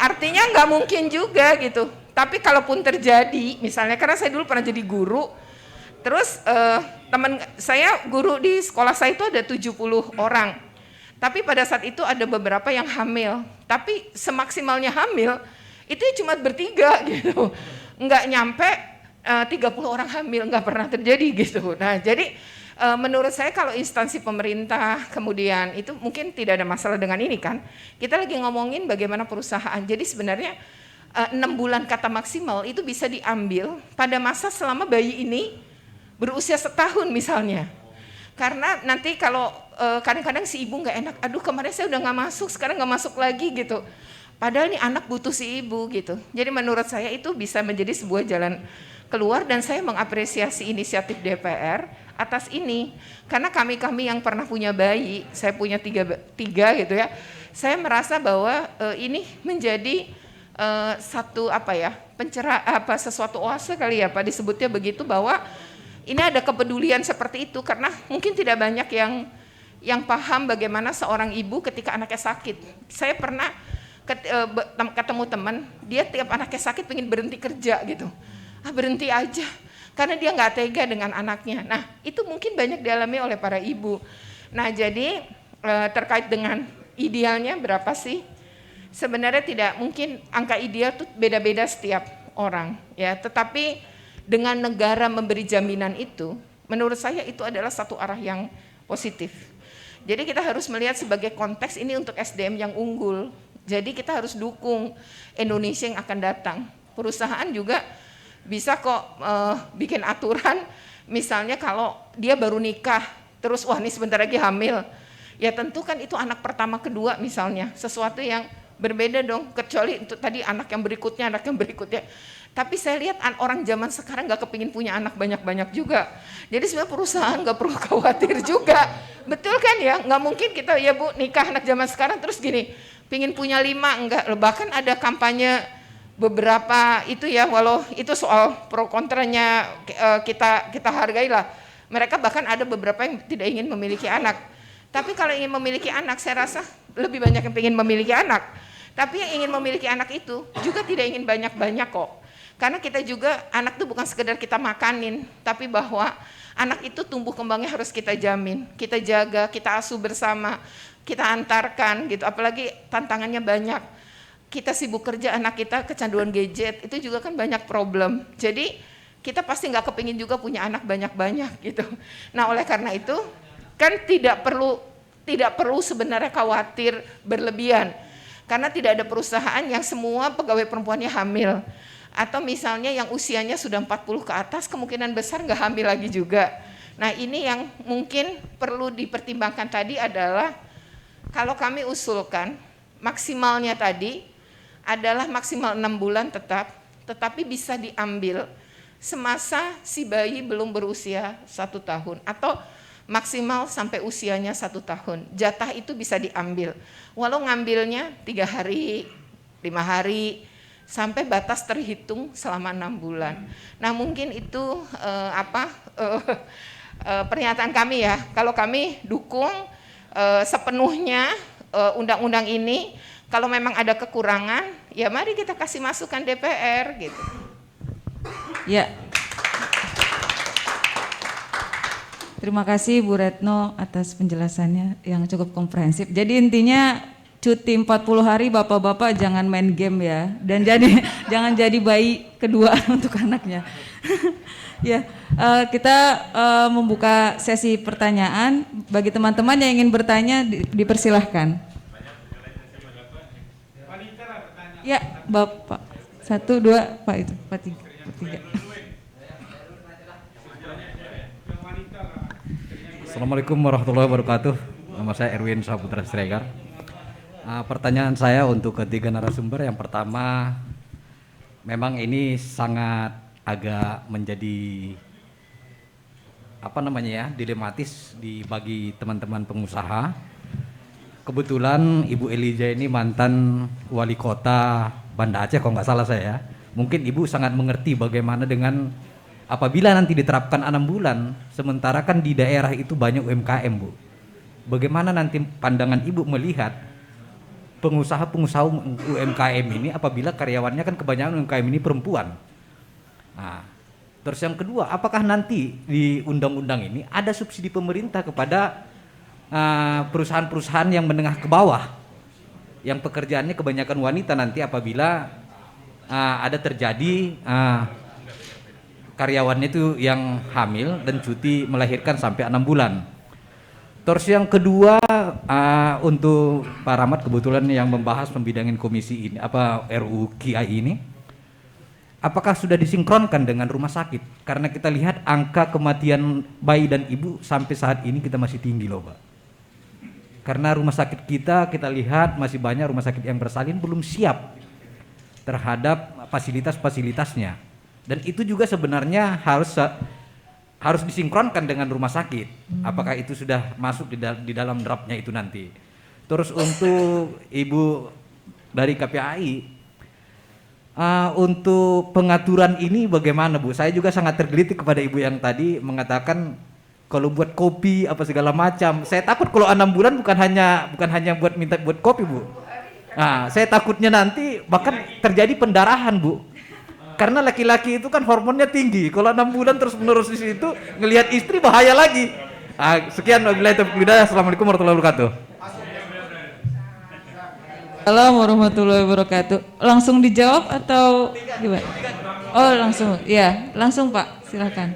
Artinya nggak mungkin juga gitu. Tapi kalaupun terjadi, misalnya karena saya dulu pernah jadi guru, terus teman saya guru di sekolah saya itu ada 70 orang. Tapi pada saat itu ada beberapa yang hamil. Tapi semaksimalnya hamil itu cuma bertiga gitu. Nggak nyampe 30 orang hamil, nggak pernah terjadi gitu. Nah jadi menurut saya kalau instansi pemerintah kemudian itu mungkin tidak ada masalah dengan ini kan. Kita lagi ngomongin bagaimana perusahaan. Jadi sebenarnya 6 bulan kata maksimal itu bisa diambil pada masa selama bayi ini berusia 1 tahun misalnya. Karena nanti kalau kadang-kadang si ibu nggak enak, aduh kemarin saya udah nggak masuk, sekarang nggak masuk lagi gitu. Padahal nih anak butuh si ibu gitu. Jadi menurut saya itu bisa menjadi sebuah jalan keluar dan saya mengapresiasi inisiatif DPR atas ini. Karena kami yang pernah punya bayi, saya punya tiga gitu ya, saya merasa bahwa ini menjadi satu sesuatu oase kali ya Pak disebutnya begitu, bahwa ini ada kepedulian seperti itu karena mungkin tidak banyak yang paham bagaimana seorang ibu ketika anaknya sakit. Saya pernah ketemu teman, dia tiap anaknya sakit pengen berhenti kerja gitu. Berhenti aja karena dia nggak tega dengan anaknya. Nah itu mungkin banyak dialami oleh para ibu. Nah jadi terkait dengan idealnya berapa sih? Sebenarnya tidak mungkin, angka ideal itu beda-beda setiap orang ya. Tetapi dengan negara memberi jaminan itu, menurut saya itu adalah satu arah yang positif. Jadi kita harus melihat sebagai konteks ini untuk SDM yang unggul. Jadi kita harus dukung Indonesia yang akan datang. Perusahaan juga bisa kok bikin aturan, misalnya kalau dia baru nikah, terus wah ini sebentar lagi hamil, ya tentu kan itu anak pertama kedua misalnya, sesuatu yang berbeda dong, kecuali untuk tadi anak yang berikutnya. Tapi saya lihat orang zaman sekarang nggak kepingin punya anak banyak-banyak juga. Jadi sebenarnya perusahaan nggak perlu khawatir juga. Betul kan ya? Nggak mungkin kita ya Bu nikah anak zaman sekarang terus gini, pingin punya 5, enggak. Bahkan ada kampanye beberapa itu ya, walau itu soal pro kontranya kita hargailah. Mereka bahkan ada beberapa yang tidak ingin memiliki anak. Tapi kalau ingin memiliki anak, saya rasa lebih banyak yang ingin memiliki anak. Tapi yang ingin memiliki anak itu juga tidak ingin banyak-banyak kok. Karena kita juga, anak itu bukan sekedar kita makanin, tapi bahwa anak itu tumbuh kembangnya harus kita jamin, kita jaga, kita asuh bersama, kita antarkan gitu. Apalagi tantangannya banyak. Kita sibuk kerja, anak kita kecanduan gadget, itu juga kan banyak problem. Jadi kita pasti nggak kepingin juga punya anak banyak-banyak gitu. Nah oleh karena itu kan tidak perlu sebenarnya khawatir berlebihan. Karena tidak ada perusahaan yang semua pegawai perempuannya hamil. Atau misalnya yang usianya sudah 40 ke atas kemungkinan besar nggak hamil lagi juga. Nah ini yang mungkin perlu dipertimbangkan tadi adalah kalau kami usulkan maksimalnya tadi adalah maksimal 6 bulan tetapi bisa diambil semasa si bayi belum berusia 1 tahun atau maksimal sampai usianya 1 tahun. Jatah itu bisa diambil. Walau ngambilnya 3 hari, 5 hari, sampai batas terhitung selama 6 bulan. Nah mungkin itu pernyataan kami ya. Kalau kami dukung sepenuhnya undang-undang ini. Kalau memang ada kekurangan, ya mari kita kasih masukan DPR gitu. Ya. Terima kasih Bu Retno atas penjelasannya yang cukup komprehensif. Jadi intinya cuti 40 hari bapak-bapak jangan main game ya. Dan jangan jadi bayi kedua untuk anaknya. Ya, kita membuka sesi pertanyaan. Bagi teman-teman yang ingin bertanya dipersilahkan. Ya, Bapak. 1, 2, Pak itu, Pak 3. Assalamualaikum warahmatullahi wabarakatuh. Nama saya Erwin Saputra Siregar. Pertanyaan saya untuk ketiga narasumber. Yang pertama, memang ini sangat agak menjadi dilematis bagi teman-teman pengusaha. Kebetulan Ibu Eliza ini mantan wali kota Banda Aceh kalau nggak salah saya. Mungkin Ibu sangat mengerti bagaimana dengan apabila nanti diterapkan 6 bulan, sementara kan di daerah itu banyak UMKM Bu. Bagaimana nanti pandangan Ibu melihat pengusaha-pengusaha UMKM ini apabila karyawannya kan kebanyakan UMKM ini perempuan. Nah, terus yang kedua, apakah nanti di undang-undang ini ada subsidi pemerintah kepada perusahaan-perusahaan yang menengah ke bawah yang pekerjaannya kebanyakan wanita nanti apabila ada terjadi karyawannya itu yang hamil dan cuti melahirkan sampai 6 bulan. Terus yang kedua untuk Pak Rahmat kebetulan yang membahas pembidangin komisi ini RUU KIA ini, apakah sudah disinkronkan dengan rumah sakit? Karena kita lihat angka kematian bayi dan ibu sampai saat ini kita masih tinggi loh Pak. Karena rumah sakit kita lihat masih banyak rumah sakit yang bersalin belum siap terhadap fasilitas-fasilitasnya. Dan itu juga sebenarnya harus disinkronkan dengan rumah sakit. Apakah itu sudah masuk di dalam draftnya itu nanti? Terus untuk Ibu dari KPAI, untuk pengaturan ini bagaimana Bu? Saya juga sangat tergelitik kepada Ibu yang tadi mengatakan kalau buat kopi apa segala macam. Saya takut kalau 6 bulan bukan hanya buat kopi Bu. Nah, saya takutnya nanti bahkan terjadi pendarahan Bu. Karena laki-laki itu kan hormonnya tinggi. Kalau 6 bulan terus menerus di situ ngelihat istri bahaya lagi. Sekian wabillahi taufiq hidayah. Assalamualaikum warahmatullahi wabarakatuh. Assalamualaikum warahmatullahi wabarakatuh. Langsung dijawab atau gimana? Oh langsung, ya langsung Pak, silakan.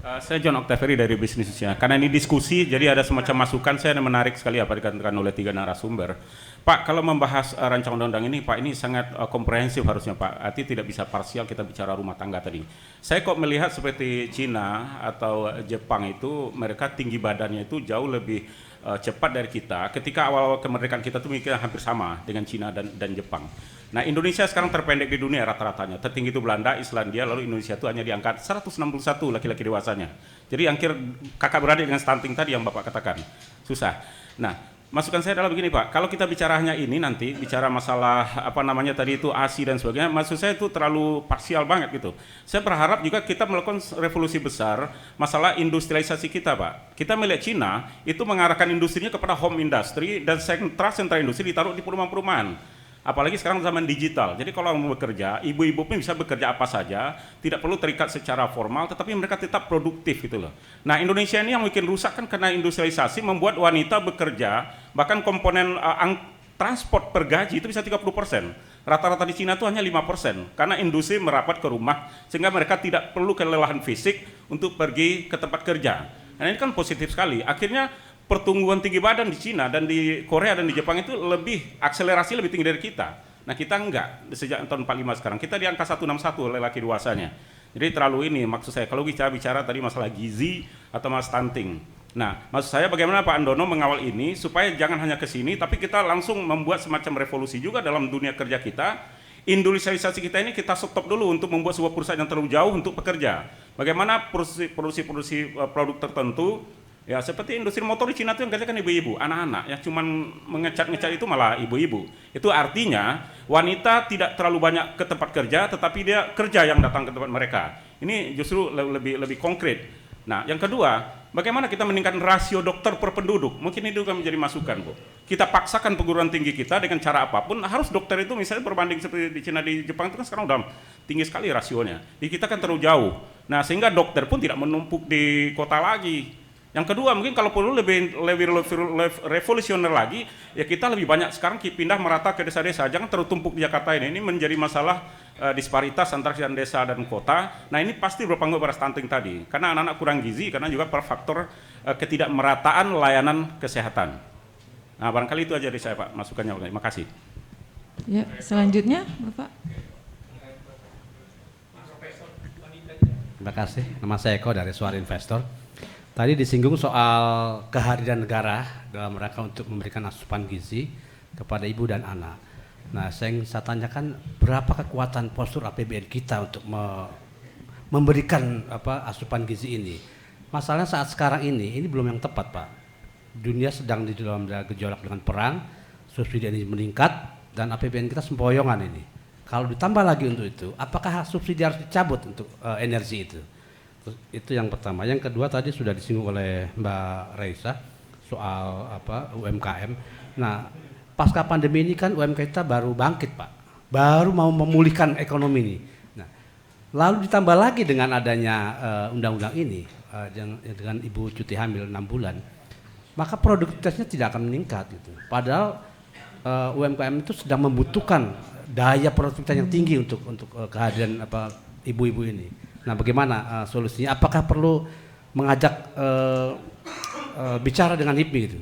Saya John Octaveri dari Bisnisnya. Karena ini diskusi, jadi ada semacam masukan. Saya menarik sekali apa dikatakan oleh 3 narasumber. Pak, kalau membahas rancangan undang-undang ini, Pak, ini sangat komprehensif harusnya, Pak. Arti tidak bisa parsial kita bicara rumah tangga tadi. Saya kok melihat seperti Cina atau Jepang itu, mereka tinggi badannya itu jauh lebih cepat dari kita. Ketika awal-awal kemerdekaan kita tuh mikirnya hampir sama dengan Cina dan Jepang. Nah, Indonesia sekarang terpendek di dunia rata-ratanya. Tertinggi itu Belanda, Islandia, lalu Indonesia itu hanya di angka 161 laki-laki dewasanya. Jadi angkir kakak beradik dengan stunting tadi yang Bapak katakan. Susah. Nah, masukan saya adalah begini Pak, kalau kita bicara hanya ini nanti, bicara masalah apa namanya tadi itu ASI dan sebagainya, maksud saya itu terlalu parsial banget gitu. Saya berharap juga kita melakukan revolusi besar masalah industrialisasi kita Pak. Kita melihat Cina itu mengarahkan industrinya kepada home industry dan sentra industri ditaruh di perumahan-perumahan. Apalagi sekarang zaman digital, jadi kalau mau bekerja, ibu-ibu pun bisa bekerja apa saja, tidak perlu terikat secara formal, tetapi mereka tetap produktif gitu loh. Nah, Indonesia ini yang bikin rusak kan karena industrialisasi membuat wanita bekerja, bahkan komponen transport per gaji itu bisa 30%. Rata-rata di Cina itu hanya 5%, karena industri merapat ke rumah, sehingga mereka tidak perlu kelelahan fisik untuk pergi ke tempat kerja. Nah, ini kan positif sekali, akhirnya pertumbuhan tinggi badan di Cina dan di Korea dan di Jepang itu akselerasi lebih tinggi dari kita. Nah, kita enggak sejak tahun 45 sekarang. Kita di angka 161 lelaki dewasanya. Jadi terlalu ini maksud saya kalau bicara tadi masalah gizi atau masalah stunting. Nah, maksud saya bagaimana Pak Andono mengawal ini supaya jangan hanya ke sini tapi kita langsung membuat semacam revolusi juga dalam dunia kerja kita. Industrialisasi kita ini kita stop dulu untuk membuat sebuah perusahaan yang terlalu jauh untuk pekerja. Bagaimana produksi produk tertentu. Ya seperti industri motor di Cina itu yang kerja kan ibu-ibu, anak-anak yang cuman mengecat-ngecat itu malah ibu-ibu. Itu artinya wanita tidak terlalu banyak ke tempat kerja, tetapi dia kerja yang datang ke tempat mereka. Ini justru lebih konkret. Nah, yang kedua, bagaimana kita meningkatkan rasio dokter per penduduk? Mungkin itu juga menjadi masukan, Bu. Kita paksakan perguruan tinggi kita dengan cara apapun, harus dokter itu misalnya berbanding seperti di Cina, di Jepang itu kan sekarang udah tinggi sekali rasionya. Di kita kan terlalu jauh. Nah, sehingga dokter pun tidak menumpuk di kota lagi. Yang kedua, mungkin kalau perlu lebih revolusioner lagi, ya kita lebih banyak sekarang pindah merata ke desa-desa, jangan tertumpuk di Jakarta ini menjadi masalah disparitas antara desa dan kota. Nah, ini pasti berpengaruh pada stunting tadi, karena anak-anak kurang gizi, karena juga pada faktor ketidakmerataan layanan kesehatan. Nah, barangkali itu aja dari saya Pak, masukannya. Terima kasih. Ya, selanjutnya Bapak. Terima kasih, nama saya Eko dari Suara Investor. Tadi disinggung soal kehadiran negara dalam rangka untuk memberikan asupan gizi kepada ibu dan anak. Nah, saya tanyakan berapa kekuatan postur APBN kita untuk memberikan asupan gizi ini. Masalahnya saat sekarang ini belum yang tepat Pak. Dunia sedang di dalam gejolak dengan perang, subsidi ini meningkat dan APBN kita sempoyongan ini. Kalau ditambah lagi untuk itu, apakah subsidi harus dicabut untuk energi itu? Itu yang pertama. Yang kedua tadi sudah disinggung oleh Mbak Raisa soal UMKM. Nah, pasca pandemi ini kan UMKM kita baru bangkit Pak, baru mau memulihkan ekonomi ini. Nah, lalu ditambah lagi dengan adanya undang-undang ini dengan ibu cuti hamil 6 bulan, maka produktivitasnya tidak akan meningkat gitu. Padahal UMKM itu sedang membutuhkan daya produktivitas yang tinggi untuk kehadiran ibu-ibu ini. Nah, bagaimana solusinya? Apakah perlu mengajak bicara dengan HIPMI gitu?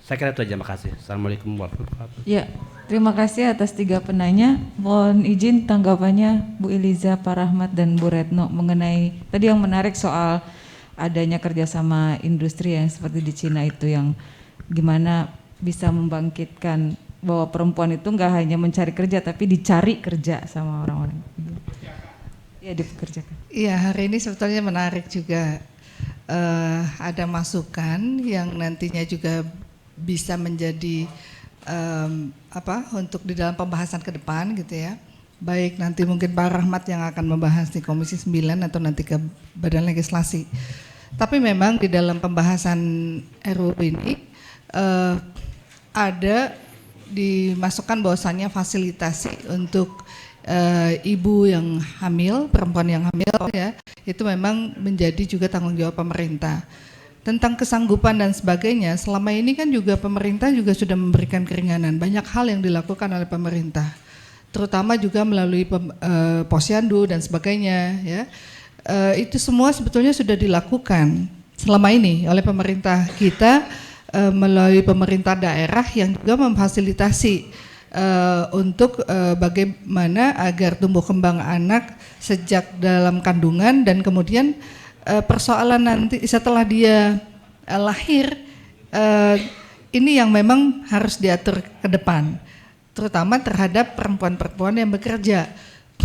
Saya kira itu aja, makasih. Assalamualaikum warahmatullahi wabarakatuh. Ya, terima kasih atas 3 penanya. Mohon izin tanggapannya Bu Eliza, Pak Rahmat, dan Bu Retno mengenai tadi yang menarik soal adanya kerjasama industri yang seperti di Cina itu, yang gimana bisa membangkitkan bahwa perempuan itu nggak hanya mencari kerja tapi dicari kerja sama orang-orang. Ya, dipekerjakan. Iya, hari ini sebetulnya menarik juga, ada masukan yang nantinya juga bisa menjadi untuk di dalam pembahasan ke depan gitu ya. Baik nanti mungkin Pak Rahmat yang akan membahas di Komisi 9 atau nanti ke Badan Legislasi. Tapi memang di dalam pembahasan RUU ini ada dimasukkan bahwasannya fasilitasi untuk ibu yang hamil, perempuan yang hamil ya, itu memang menjadi juga tanggung jawab pemerintah. Tentang kesanggupan dan sebagainya, selama ini kan juga pemerintah juga sudah memberikan keringanan, banyak hal yang dilakukan oleh pemerintah, terutama juga melalui posyandu dan sebagainya ya. Itu semua sebetulnya sudah dilakukan selama ini oleh pemerintah kita, melalui pemerintah daerah yang juga memfasilitasi untuk bagaimana agar tumbuh kembang anak sejak dalam kandungan dan kemudian persoalan nanti setelah dia lahir ini yang memang harus diatur ke depan, terutama terhadap perempuan-perempuan yang bekerja.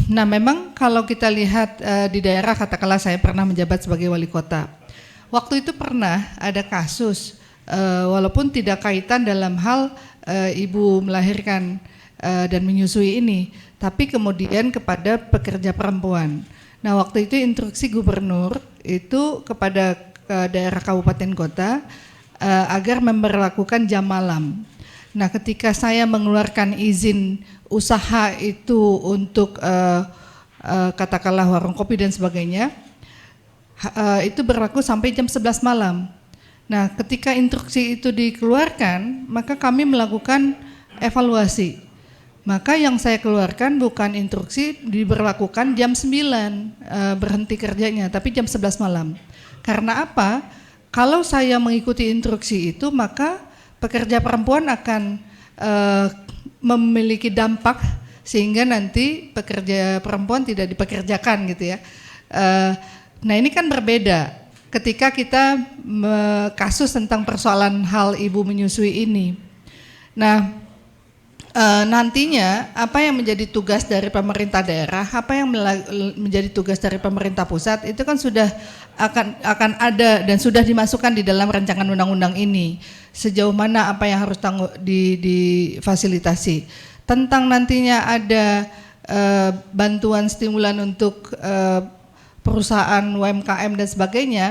Nah, memang kalau kita lihat di daerah, katakanlah saya pernah menjabat sebagai wali kota. Waktu itu pernah ada kasus, walaupun tidak kaitan dalam hal ibu melahirkan dan menyusui ini, tapi kemudian kepada pekerja perempuan. Nah, waktu itu instruksi gubernur itu kepada daerah kabupaten kota agar memberlakukan jam malam. Nah, ketika saya mengeluarkan izin usaha itu untuk katakanlah warung kopi dan sebagainya, itu berlaku sampai jam 11 malam. Nah, ketika instruksi itu dikeluarkan, maka kami melakukan evaluasi. Maka yang saya keluarkan bukan instruksi diberlakukan jam 9 berhenti kerjanya, tapi jam 11 malam. Karena apa? Kalau saya mengikuti instruksi itu, maka pekerja perempuan akan memiliki dampak sehingga nanti pekerja perempuan tidak dipekerjakan gitu ya. Nah, ini kan berbeda ketika kita kasus tentang persoalan hal ibu menyusui ini. Nah, nantinya apa yang menjadi tugas dari pemerintah daerah, apa yang menjadi tugas dari pemerintah pusat itu kan sudah akan ada dan sudah dimasukkan di dalam rancangan undang-undang ini. Sejauh mana apa yang harus difasilitasi. Tentang nantinya ada bantuan stimulan untuk perusahaan UMKM dan sebagainya,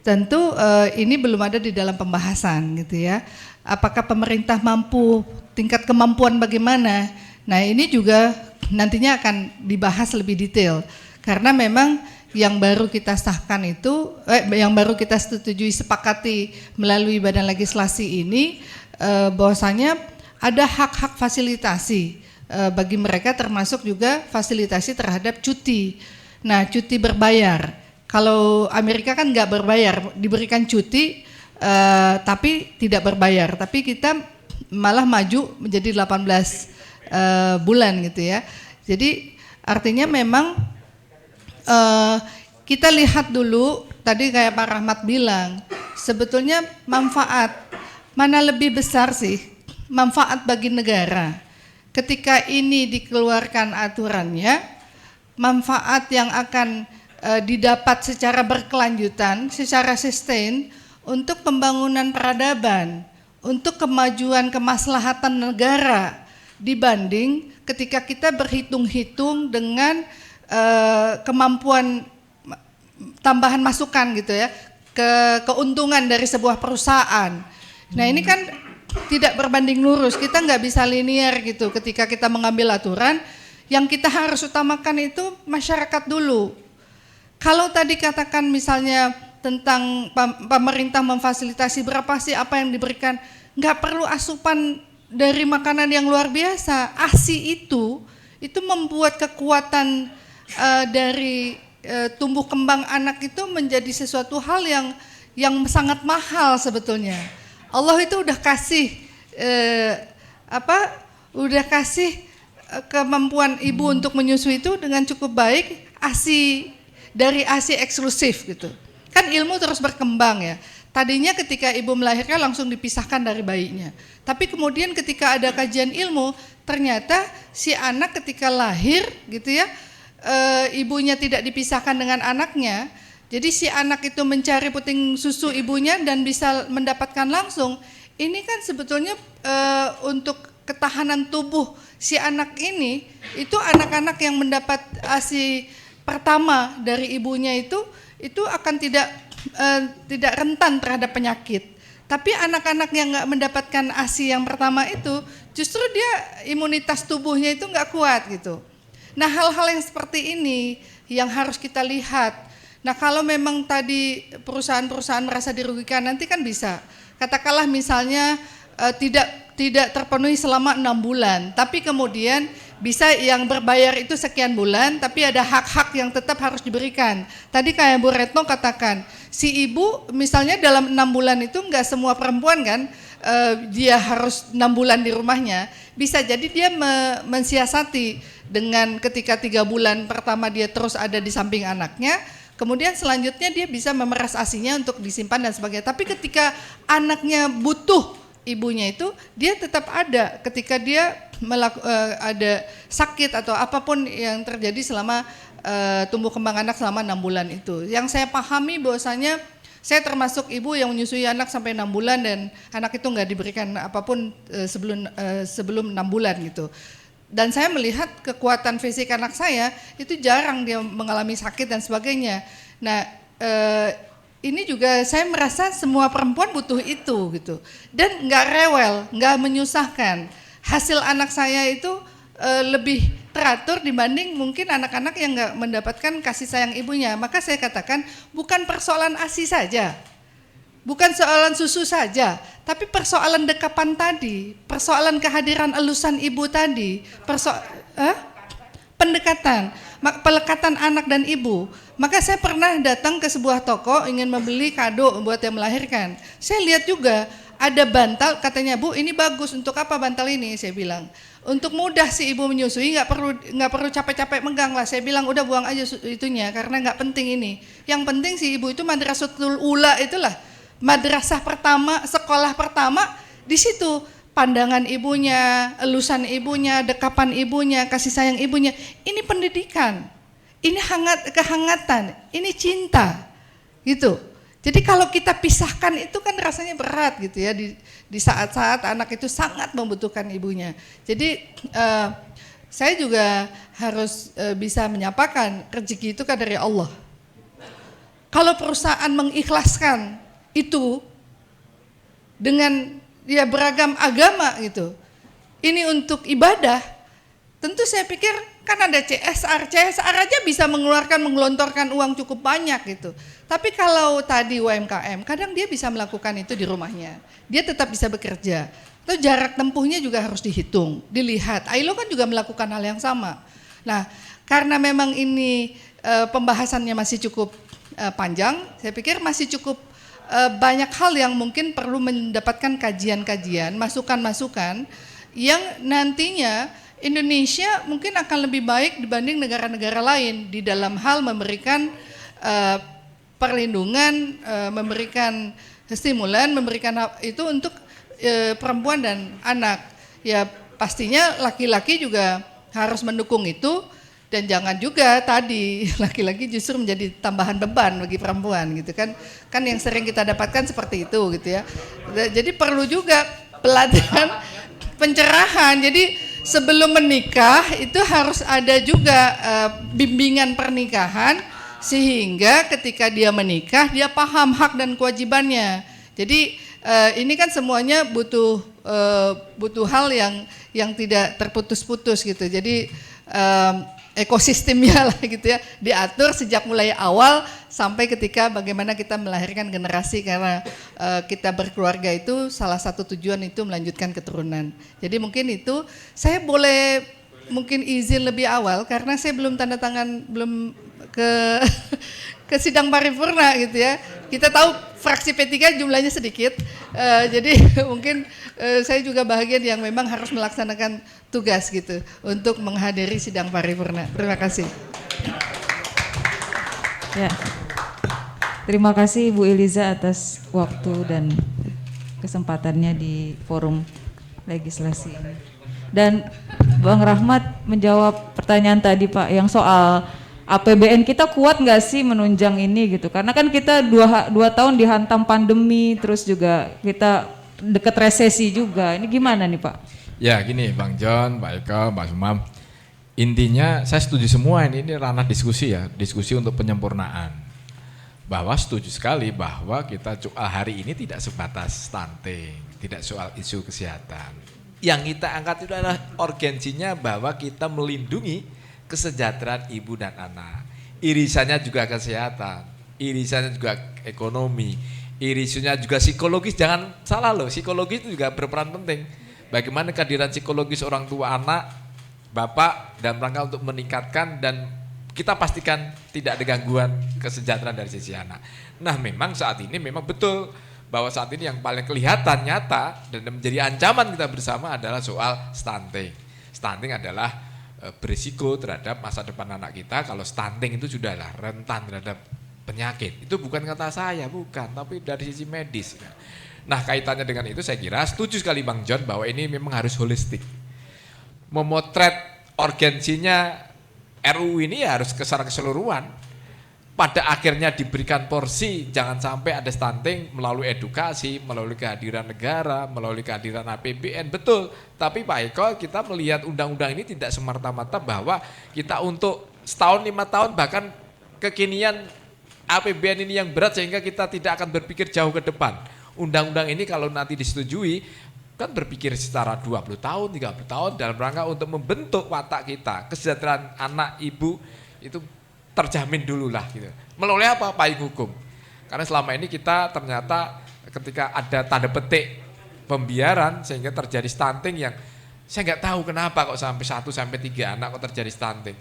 tentu ini belum ada di dalam pembahasan gitu ya. Apakah pemerintah mampu, tingkat kemampuan bagaimana? Nah, ini juga nantinya akan dibahas lebih detail karena memang yang baru kita sahkan itu, yang baru kita setujui sepakati melalui badan legislasi ini, bahwasanya ada hak-hak fasilitasi bagi mereka, termasuk juga fasilitasi terhadap cuti. Nah, cuti berbayar. Kalau Amerika kan nggak berbayar, diberikan cuti tapi tidak berbayar. Tapi kita malah maju menjadi 18 bulan gitu ya. Jadi artinya memang kita lihat dulu, tadi kayak Pak Rahmat bilang, sebetulnya manfaat mana lebih besar sih? Manfaat bagi negara. Ketika ini dikeluarkan aturannya, manfaat yang akan didapat secara berkelanjutan, secara sustain untuk pembangunan peradaban, untuk kemajuan kemaslahatan negara dibanding ketika kita berhitung-hitung dengan kemampuan tambahan masukan gitu ya, keuntungan dari sebuah perusahaan. Nah, ini kan tidak berbanding lurus, kita nggak bisa linear gitu. Ketika kita mengambil aturan, yang kita harus utamakan itu masyarakat dulu. Kalau tadi katakan misalnya tentang pemerintah memfasilitasi berapa sih apa yang diberikan, nggak perlu asupan dari makanan yang luar biasa. ASI itu membuat kekuatan dari tumbuh kembang anak itu menjadi sesuatu hal yang sangat mahal sebetulnya. Allah itu udah kasih udah kasih kemampuan ibu untuk menyusui itu dengan cukup baik, dari ASI eksklusif gitu. Kan ilmu terus berkembang ya. Tadinya ketika ibu melahirkan langsung dipisahkan dari bayinya. Tapi kemudian ketika ada kajian ilmu, ternyata si anak ketika lahir gitu ya, ibunya tidak dipisahkan dengan anaknya. Jadi si anak itu mencari puting susu ibunya dan bisa mendapatkan langsung. Ini kan sebetulnya untuk ketahanan tubuh si anak ini, itu anak-anak yang mendapat ASI pertama dari ibunya itu akan tidak rentan terhadap penyakit. Tapi anak-anak yang nggak mendapatkan ASI yang pertama itu, justru dia imunitas tubuhnya itu nggak kuat gitu. Nah, hal-hal yang seperti ini yang harus kita lihat. Nah, kalau memang tadi perusahaan-perusahaan merasa dirugikan, nanti kan bisa. Katakanlah misalnya tidak terpenuhi selama 6 bulan, tapi kemudian bisa yang berbayar itu sekian bulan, tapi ada hak-hak yang tetap harus diberikan. Tadi kayak Bu Retno katakan, si ibu misalnya dalam 6 bulan itu enggak semua perempuan kan, dia harus 6 bulan di rumahnya. Bisa jadi dia mensiasati dengan ketika 3 bulan pertama dia terus ada di samping anaknya, Kemudian selanjutnya dia bisa memeras ASI-nya untuk disimpan dan sebagainya. Tapi ketika anaknya butuh ibunya itu, dia tetap ada ketika dia ada sakit atau apapun yang terjadi selama tumbuh kembang anak selama 6 bulan itu. Yang saya pahami bahwasanya saya termasuk ibu yang menyusui anak sampai 6 bulan dan anak itu nggak diberikan apapun sebelum 6 bulan gitu. Dan saya melihat kekuatan fisik anak saya itu jarang dia mengalami sakit dan sebagainya. Nah, ini juga saya merasa semua perempuan butuh itu gitu. Dan nggak rewel, nggak menyusahkan. Hasil anak saya itu lebih teratur dibanding mungkin anak-anak yang nggak mendapatkan kasih sayang ibunya. Maka saya katakan bukan persoalan ASI saja. Bukan soalan susu saja, tapi persoalan dekapan tadi, persoalan kehadiran elusan ibu tadi, pendekatan, pelekatan anak dan ibu. Maka saya pernah datang ke sebuah toko ingin membeli kado buat yang melahirkan. Saya lihat juga ada bantal, katanya Bu ini bagus, untuk apa bantal ini? Saya bilang untuk mudah si ibu menyusui, nggak perlu capek-capek megang lah. Saya bilang udah buang aja itunya karena nggak penting ini. Yang penting si ibu itu madrasatul ula itulah. Madrasah pertama, sekolah pertama, di situ pandangan ibunya, elusan ibunya, dekapan ibunya, kasih sayang ibunya. Ini pendidikan, ini kehangatan, ini cinta, gitu. Jadi kalau kita pisahkan itu kan rasanya berat gitu ya di saat-saat anak itu sangat membutuhkan ibunya. Jadi saya juga harus bisa menyampaikan rezeki itu kan dari Allah. Kalau perusahaan mengikhlaskan itu dengan ya beragam agama gitu, ini untuk ibadah, tentu saya pikir kan ada CSR aja bisa menggelontorkan uang cukup banyak gitu. Tapi kalau tadi UMKM, kadang dia bisa melakukan itu di rumahnya, dia tetap bisa bekerja. Atau jarak tempuhnya juga harus dihitung, dilihat. ILO kan juga melakukan hal yang sama. Nah, karena memang ini pembahasannya masih cukup panjang, saya pikir masih cukup banyak hal yang mungkin perlu mendapatkan kajian-kajian, masukan-masukan yang nantinya Indonesia mungkin akan lebih baik dibanding negara-negara lain di dalam hal memberikan perlindungan, memberikan stimulan, memberikan itu untuk perempuan dan anak. Ya pastinya laki-laki juga harus mendukung itu. Dan jangan juga tadi laki-laki justru menjadi tambahan beban bagi perempuan gitu kan yang sering kita dapatkan seperti itu gitu ya. Jadi perlu juga pelatihan pencerahan. Jadi sebelum menikah itu harus ada juga bimbingan pernikahan sehingga ketika dia menikah dia paham hak dan kewajibannya. Jadi ini kan semuanya butuh hal yang tidak terputus-putus gitu. Jadi ekosistemnya lah gitu ya, diatur sejak mulai awal sampai ketika bagaimana kita melahirkan generasi, karena kita berkeluarga itu salah satu tujuan itu melanjutkan keturunan. Jadi mungkin itu saya boleh mungkin izin lebih awal karena saya belum tanda tangan, belum ke sidang paripurna gitu ya. Kita tahu fraksi P3 jumlahnya sedikit, jadi mungkin saya juga bahagian yang memang harus melaksanakan tugas gitu untuk menghadiri sidang paripurna. Terima kasih. Ya. Terima kasih Ibu Eliza atas waktu dan kesempatannya di forum legislasi ini. Dan Bang Rahmat menjawab pertanyaan tadi Pak yang soal APBN kita kuat nggak sih menunjang ini gitu, karena kan kita dua tahun dihantam pandemi, terus juga kita deket resesi juga, ini gimana nih Pak? Ya gini Bang John, Pak Eko, Mbak Sumam, intinya saya setuju semua ini ranah diskusi ya, diskusi untuk penyempurnaan, bahwa setuju sekali bahwa kita hari ini tidak sebatas stunting, tidak soal isu kesehatan, yang kita angkat itu adalah urgensinya bahwa kita melindungi kesejahteraan ibu dan anak, irisannya juga kesehatan, irisannya juga ekonomi, irisannya juga psikologis. Jangan salah loh, psikologis itu juga berperan penting. Bagaimana kehadiran psikologis orang tua anak, bapak dalam rangka untuk meningkatkan dan kita pastikan tidak ada gangguan kesejahteraan dari sisi anak. Nah memang saat ini memang betul bahwa saat ini yang paling kelihatan nyata dan menjadi ancaman kita bersama adalah soal stunting. Stunting adalah berisiko terhadap masa depan anak kita kalau stunting itu sudahlah rentan terhadap penyakit. Itu bukan kata saya, bukan, tapi dari sisi medis. Nah, kaitannya dengan itu saya kira setuju sekali Bang John bahwa ini memang harus holistik. Memotret urgensinya RUU ini ya harus secara keseluruhan. Pada akhirnya diberikan porsi, jangan sampai ada stunting melalui edukasi, melalui kehadiran negara, melalui kehadiran APBN, betul. Tapi Pak Eko, kita melihat undang-undang ini tidak semerta-merta bahwa kita untuk setahun, 5 tahun, bahkan kekinian APBN ini yang berat sehingga kita tidak akan berpikir jauh ke depan. Undang-undang ini kalau nanti disetujui, kan berpikir secara 20 tahun, 30 tahun dalam rangka untuk membentuk watak kita, kesejahteraan anak, ibu, itu terjamin dulu lah gitu. Melalui apa? Payung hukum. Karena selama ini kita ternyata ketika ada tanda petik pembiaran sehingga terjadi stunting yang saya nggak tahu kenapa kok sampai 1 sampai 3 anak kok terjadi stunting.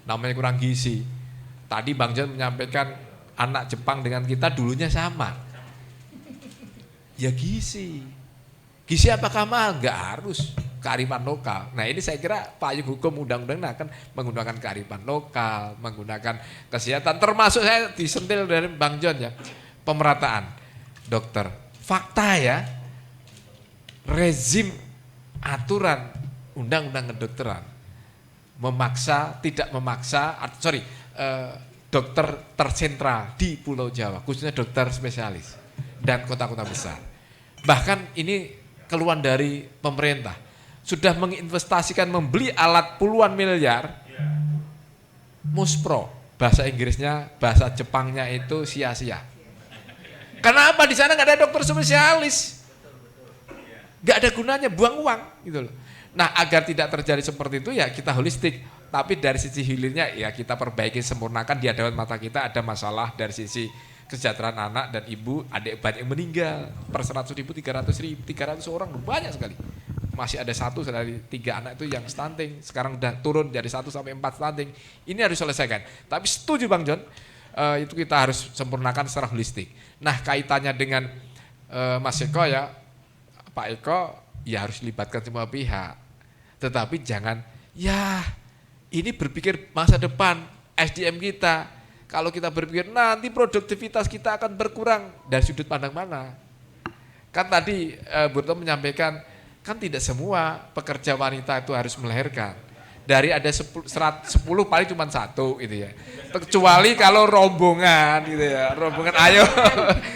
Namanya kurang gizi. Tadi Bang John menyampaikan anak Jepang dengan kita dulunya sama. Ya gizi. Gizi apakah mahal? Nggak harus. Kearifan lokal. Nah ini saya kira payung hukum undang-undang akan menggunakan kearifan lokal, menggunakan kesehatan, termasuk saya disentil dari Bang John ya, pemerataan dokter. Fakta ya, rezim aturan undang-undang kedokteran memaksa, tidak memaksa, dokter tersentral di Pulau Jawa, khususnya dokter spesialis dan kota-kota besar. Bahkan ini keluhan dari pemerintah. Sudah menginvestasikan membeli alat puluhan miliar, muspro, bahasa Inggrisnya, bahasa Jepangnya itu sia-sia. Kenapa di sana nggak ada dokter spesialis? Nggak ada gunanya, buang uang gitu loh. Nah agar tidak terjadi seperti itu ya kita holistik, tapi dari sisi hilirnya ya kita perbaiki, sempurnakan. Di hadapan mata kita ada masalah dari sisi kesejahteraan anak dan ibu, adik banyak yang meninggal per 100.000, 300 orang, banyak sekali. Masih ada 1 dari 3 anak itu yang stunting, sekarang udah turun dari 1 sampai 4 stunting. Ini harus diselesaikan. Tapi setuju Bang John, itu kita harus sempurnakan secara holistik. Nah kaitannya dengan Mas Eko ya, Pak Eko ya harus libatkan semua pihak. Tetapi jangan, ya ini berpikir masa depan SDM kita. Kalau kita berpikir nanti produktivitas kita akan berkurang, dari sudut pandang mana? Kan tadi Bu Retno menyampaikan, kan tidak semua pekerja wanita itu harus melahirkan. Dari ada 10 paling cuma 1 gitu ya. Kecuali kalau rombongan gitu ya. Rombongan ayo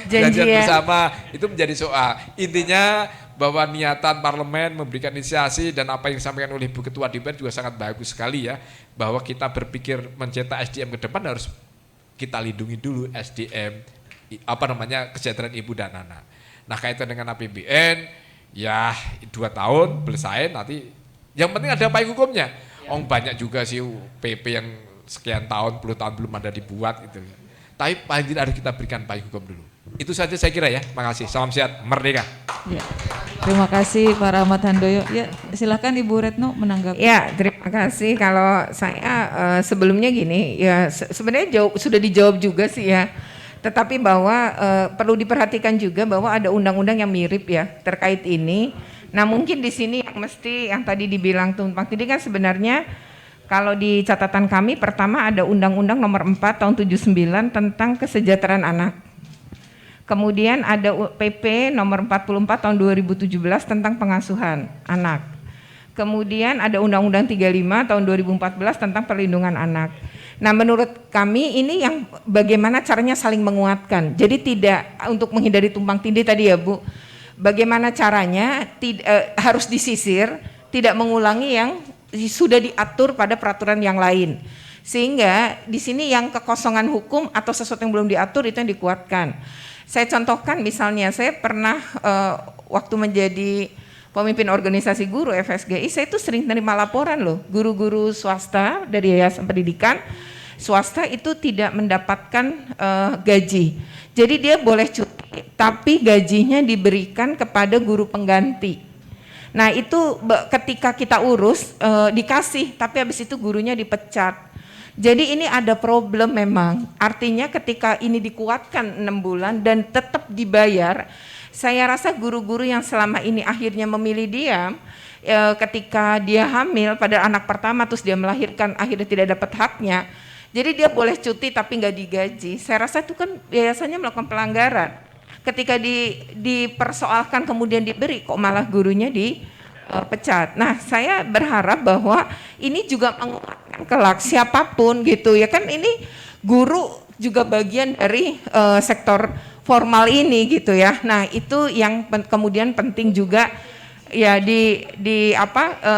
jajan bersama, itu menjadi soal. Intinya bahwa niatan parlemen memberikan inisiasi dan apa yang disampaikan oleh Bu Ketua DPR juga sangat bagus sekali ya. Bahwa kita berpikir mencetak SDM ke depan harus kita lindungi dulu SDM, kesejahteraan ibu dan anak. Nah kaitan dengan APBN, ya 2 tahun selesai nanti. Yang penting ada payung hukumnya. Banyak juga sih PP yang sekian tahun, puluh tahun belum ada dibuat itu. Tapi paling tidak harus kita berikan payung hukum dulu. Itu saja saya kira ya. Makasih. Salam sehat, merdeka. Ya. Terima kasih Pak Rahmat Handoyo. Ya, silakan Ibu Retno menanggapi. Ya, terima kasih. Kalau saya sebelumnya gini, ya sebenarnya sudah dijawab juga sih ya. Tetapi bahwa perlu diperhatikan juga bahwa ada undang-undang yang mirip ya terkait ini. Nah mungkin di sini yang tadi dibilang tumpang tindih kan sebenarnya kalau di catatan kami pertama ada Undang-Undang Nomor 4 Tahun 79 tentang kesejahteraan anak. Kemudian ada PP Nomor 44 Tahun 2017 tentang pengasuhan anak. Kemudian ada Undang-Undang 35 Tahun 2014 tentang perlindungan anak. Nah menurut kami ini yang bagaimana caranya saling menguatkan. Jadi tidak untuk menghindari tumpang tindih tadi ya Bu. Bagaimana caranya harus disisir, tidak mengulangi yang sudah diatur pada peraturan yang lain. Sehingga di sini yang kekosongan hukum atau sesuatu yang belum diatur itu yang dikuatkan. Saya contohkan misalnya saya pernah waktu menjadi pemimpin organisasi guru FSGI, saya itu sering menerima laporan loh, guru-guru swasta dari yayasan pendidikan swasta itu tidak mendapatkan gaji. Jadi dia boleh cuti, tapi gajinya diberikan kepada guru pengganti. Nah itu ketika kita urus dikasih, tapi habis itu gurunya dipecat. Jadi ini ada problem memang. Artinya ketika ini dikuatkan 6 bulan dan tetap dibayar, saya rasa guru-guru yang selama ini akhirnya memilih diam, ketika dia hamil pada anak pertama terus dia melahirkan akhirnya tidak dapat haknya, Jadi dia boleh cuti tapi nggak digaji. Saya rasa itu kan biasanya melakukan pelanggaran. Ketika dipersoalkan kemudian diberi, kok malah gurunya dipecat. Nah, saya berharap bahwa ini juga menguatkan kelak siapapun gitu ya kan, ini guru juga bagian dari sektor formal ini gitu ya. Nah, itu yang kemudian penting juga ya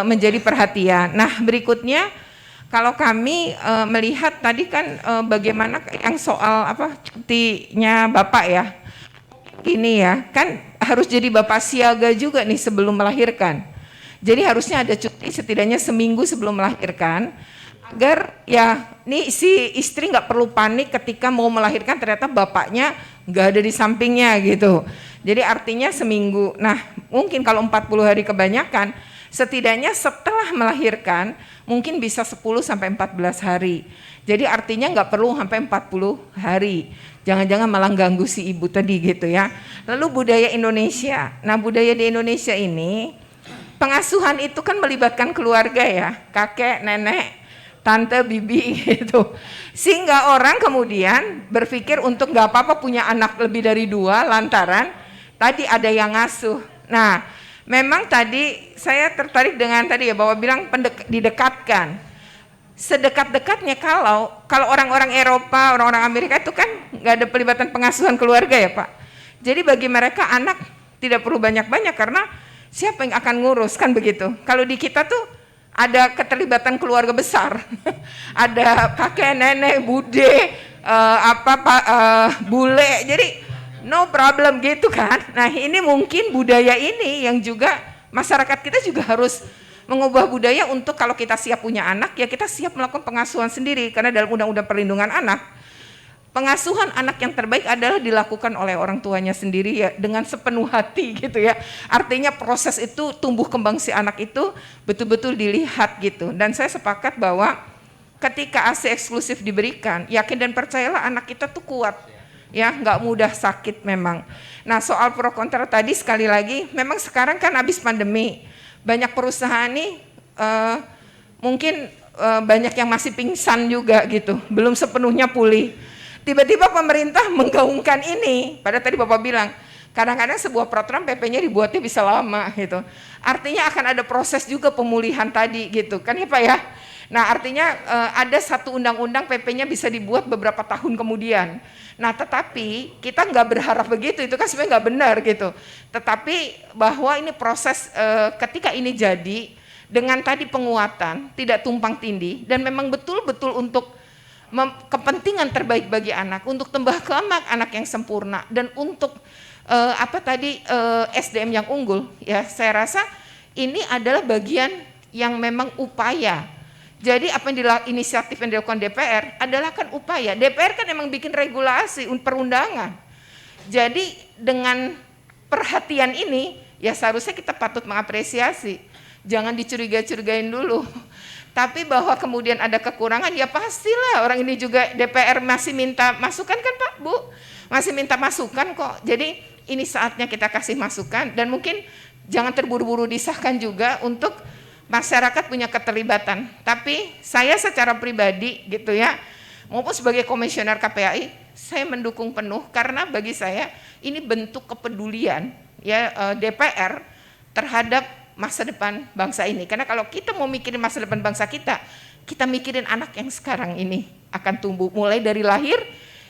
menjadi perhatian. Nah, berikutnya kalau kami melihat tadi kan bagaimana yang soal cutinya Bapak ya. Ini ya, kan harus jadi Bapak siaga juga nih sebelum melahirkan. Jadi harusnya ada cuti setidaknya seminggu sebelum melahirkan, agar ya nih si istri nggak perlu panik ketika mau melahirkan ternyata bapaknya nggak ada di sampingnya gitu. Jadi artinya seminggu. Nah, mungkin kalau 40 hari kebanyakan, setidaknya setelah melahirkan mungkin bisa 10 sampai 14 hari. Jadi artinya nggak perlu sampai 40 hari. Jangan-jangan malah ganggu si ibu tadi gitu ya. Lalu budaya Indonesia. Nah, budaya di Indonesia ini pengasuhan itu kan melibatkan keluarga ya, kakek, nenek, tante, bibi gitu. Sehingga orang kemudian berpikir untuk nggak apa-apa punya anak lebih dari 2 lantaran tadi ada yang ngasuh. Nah, memang tadi saya tertarik dengan tadi ya bahwa bilang didekatkan. Sedekat-dekatnya kalau orang-orang Eropa, orang-orang Amerika itu kan nggak ada pelibatan pengasuhan keluarga ya Pak. Jadi bagi mereka anak tidak perlu banyak-banyak karena siapa yang akan ngurus kan begitu. Kalau di kita tuh ada keterlibatan keluarga besar, ada kakek, nenek, bude, bule. Jadi no problem gitu kan. Nah, ini mungkin budaya ini yang juga masyarakat kita juga harus mengubah budaya untuk kalau kita siap punya anak, ya kita siap melakukan pengasuhan sendiri. Karena dalam Undang-Undang Perlindungan Anak, pengasuhan anak yang terbaik adalah dilakukan oleh orang tuanya sendiri ya dengan sepenuh hati gitu ya. Artinya proses itu tumbuh kembang si anak itu betul-betul dilihat gitu. Dan saya sepakat bahwa ketika ASI eksklusif diberikan, yakin dan percayalah anak kita tuh kuat. Ya, nggak mudah sakit memang. Nah, soal pro kontra tadi sekali lagi, memang sekarang kan habis pandemi, banyak perusahaan nih mungkin banyak yang masih pingsan juga gitu, belum sepenuhnya pulih. Tiba-tiba pemerintah menggaungkan ini, pada tadi Bapak bilang, kadang-kadang sebuah peraturan PP-nya dibuatnya bisa lama gitu. Artinya akan ada proses juga pemulihan tadi gitu, kan ya Pak ya? Nah, artinya ada satu undang-undang PP-nya bisa dibuat beberapa tahun kemudian. Nah, tetapi kita nggak berharap begitu, itu kan sebenarnya nggak benar gitu. Tetapi bahwa ini proses ketika ini jadi dengan tadi penguatan, tidak tumpang tindih dan memang betul-betul untuk kepentingan terbaik bagi anak, untuk tambah kelak anak yang sempurna dan untuk SDM yang unggul. Ya, saya rasa ini adalah bagian yang memang upaya. Jadi apa yang inisiatif yang dilakukan DPR adalah kan upaya. DPR kan emang bikin regulasi perundangan. Jadi dengan perhatian ini ya seharusnya kita patut mengapresiasi. Jangan dicurigai-curigain dulu. Tapi bahwa kemudian ada kekurangan ya pastilah, orang ini juga DPR masih minta masukan kan Pak, Bu? Masih minta masukan kok. Jadi ini saatnya kita kasih masukan dan mungkin jangan terburu-buru disahkan juga untuk masyarakat punya keterlibatan. Tapi saya secara pribadi gitu ya, maupun sebagai komisioner KPAI, saya mendukung penuh karena bagi saya ini bentuk kepedulian ya DPR terhadap masa depan bangsa ini. Karena kalau kita mau mikirin masa depan bangsa kita mikirin anak yang sekarang ini akan tumbuh mulai dari lahir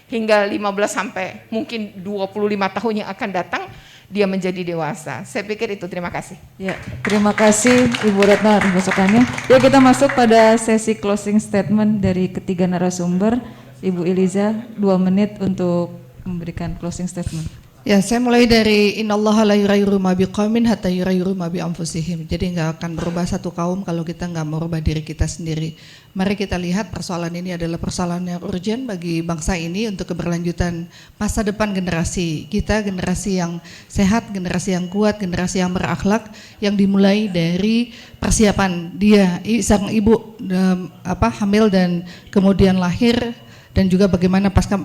hingga 15 sampai mungkin 25 tahun yang akan datang dia menjadi dewasa. Saya pikir itu, terima kasih. Ya, terima kasih Ibu Retno atas masukannya. Ya, kita masuk pada sesi closing statement dari ketiga narasumber. Ibu Iliza, 2 menit untuk memberikan closing statement. Ya, saya mulai dari innallaha la yughayyiru ma biqaumin hatta yughayyiru ma bi anfusihim. Jadi nggak akan berubah satu kaum kalau kita nggak merubah diri kita sendiri. Mari kita lihat persoalan ini adalah persoalan yang urgent bagi bangsa ini untuk keberlanjutan masa depan generasi kita, generasi yang sehat, generasi yang kuat, generasi yang berakhlak, yang dimulai dari persiapan dia sang ibu hamil dan kemudian lahir, dan juga bagaimana pasca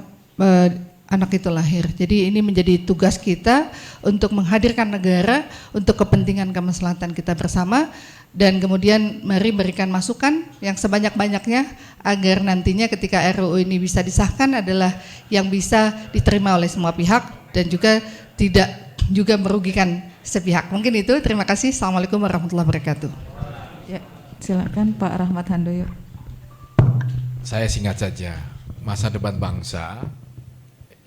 anak itu lahir. Jadi ini menjadi tugas kita untuk menghadirkan negara untuk kepentingan kemaslahatan kita bersama, dan kemudian mari berikan masukan yang sebanyak-banyaknya agar nantinya ketika RUU ini bisa disahkan adalah yang bisa diterima oleh semua pihak dan juga tidak juga merugikan sepihak. Mungkin itu, terima kasih. Assalamualaikum warahmatullahi wabarakatuh. Ya, silakan Pak Rahmat Handoyo. Saya singkat saja, masa depan bangsa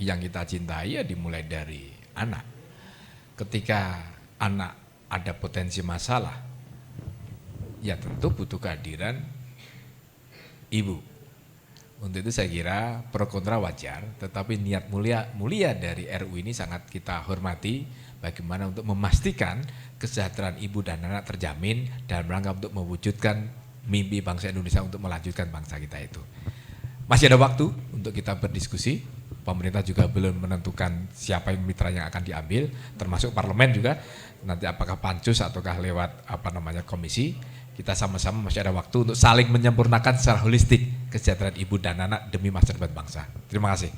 yang kita cintai ya dimulai dari anak. Ketika anak ada potensi masalah, ya tentu butuh kehadiran ibu. Untuk itu saya kira pro kontra wajar, tetapi niat mulia dari RU ini sangat kita hormati, bagaimana untuk memastikan kesejahteraan ibu dan anak terjamin dalam rangka untuk mewujudkan mimpi bangsa Indonesia untuk melanjutkan bangsa kita itu. Masih ada waktu untuk kita berdiskusi. Pemerintah juga belum menentukan siapa yang mitra yang akan diambil, termasuk parlemen juga. Nanti apakah pansus ataukah lewat komisi. Kita sama-sama masih ada waktu untuk saling menyempurnakan secara holistik kesejahteraan ibu dan anak demi masa depan bangsa. Terima kasih.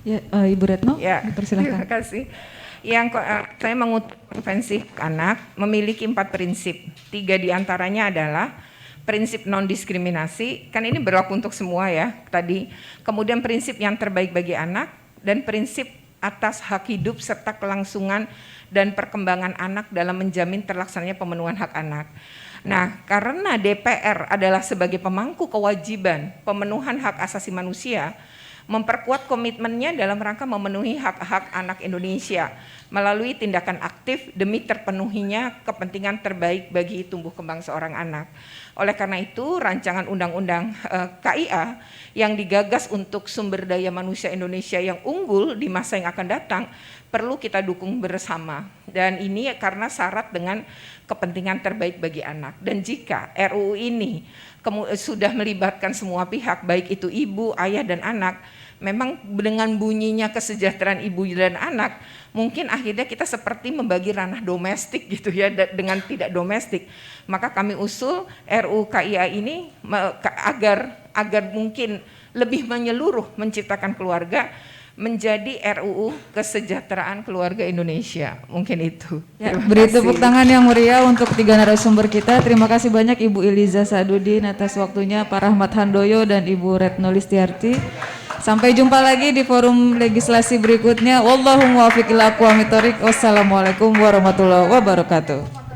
Ya, Ibu Retno, Ya, dipersilakan. terima kasih. Saya mengutip Konvensi Anak memiliki 4 prinsip. 3 diantaranya adalah prinsip non-diskriminasi, kan ini berlaku untuk semua ya tadi. Kemudian prinsip yang terbaik bagi anak, dan prinsip atas hak hidup serta kelangsungan dan perkembangan anak dalam menjamin terlaksananya pemenuhan hak anak. Nah, karena DPR adalah sebagai pemangku kewajiban pemenuhan hak asasi manusia, memperkuat komitmennya dalam rangka memenuhi hak-hak anak Indonesia melalui tindakan aktif demi terpenuhinya kepentingan terbaik bagi tumbuh kembang seorang anak. Oleh karena itu, rancangan undang-undang KIA yang digagas untuk sumber daya manusia Indonesia yang unggul di masa yang akan datang perlu kita dukung bersama. Dan ini karena syarat dengan kepentingan terbaik bagi anak. Dan jika RUU ini sudah melibatkan semua pihak, baik itu ibu, ayah, dan anak, memang dengan bunyinya kesejahteraan ibu dan anak, mungkin akhirnya kita seperti membagi ranah domestik gitu ya dengan tidak domestik. Maka kami usul RUU KIA ini agar mungkin lebih menyeluruh menciptakan keluarga menjadi RUU Kesejahteraan Keluarga Indonesia. Mungkin itu. Ya, beri tepuk tangan yang meriah untuk 3 narasumber kita. Terima kasih banyak Ibu Iliza Sadudin atas waktunya, Pak Rahmat Handoyo dan Ibu Retno Listiarti. Sampai jumpa lagi di forum legislasi berikutnya. Wallahu muwaffiq ila aqwamit thoriq. Wassalamualaikum warahmatullahi wabarakatuh.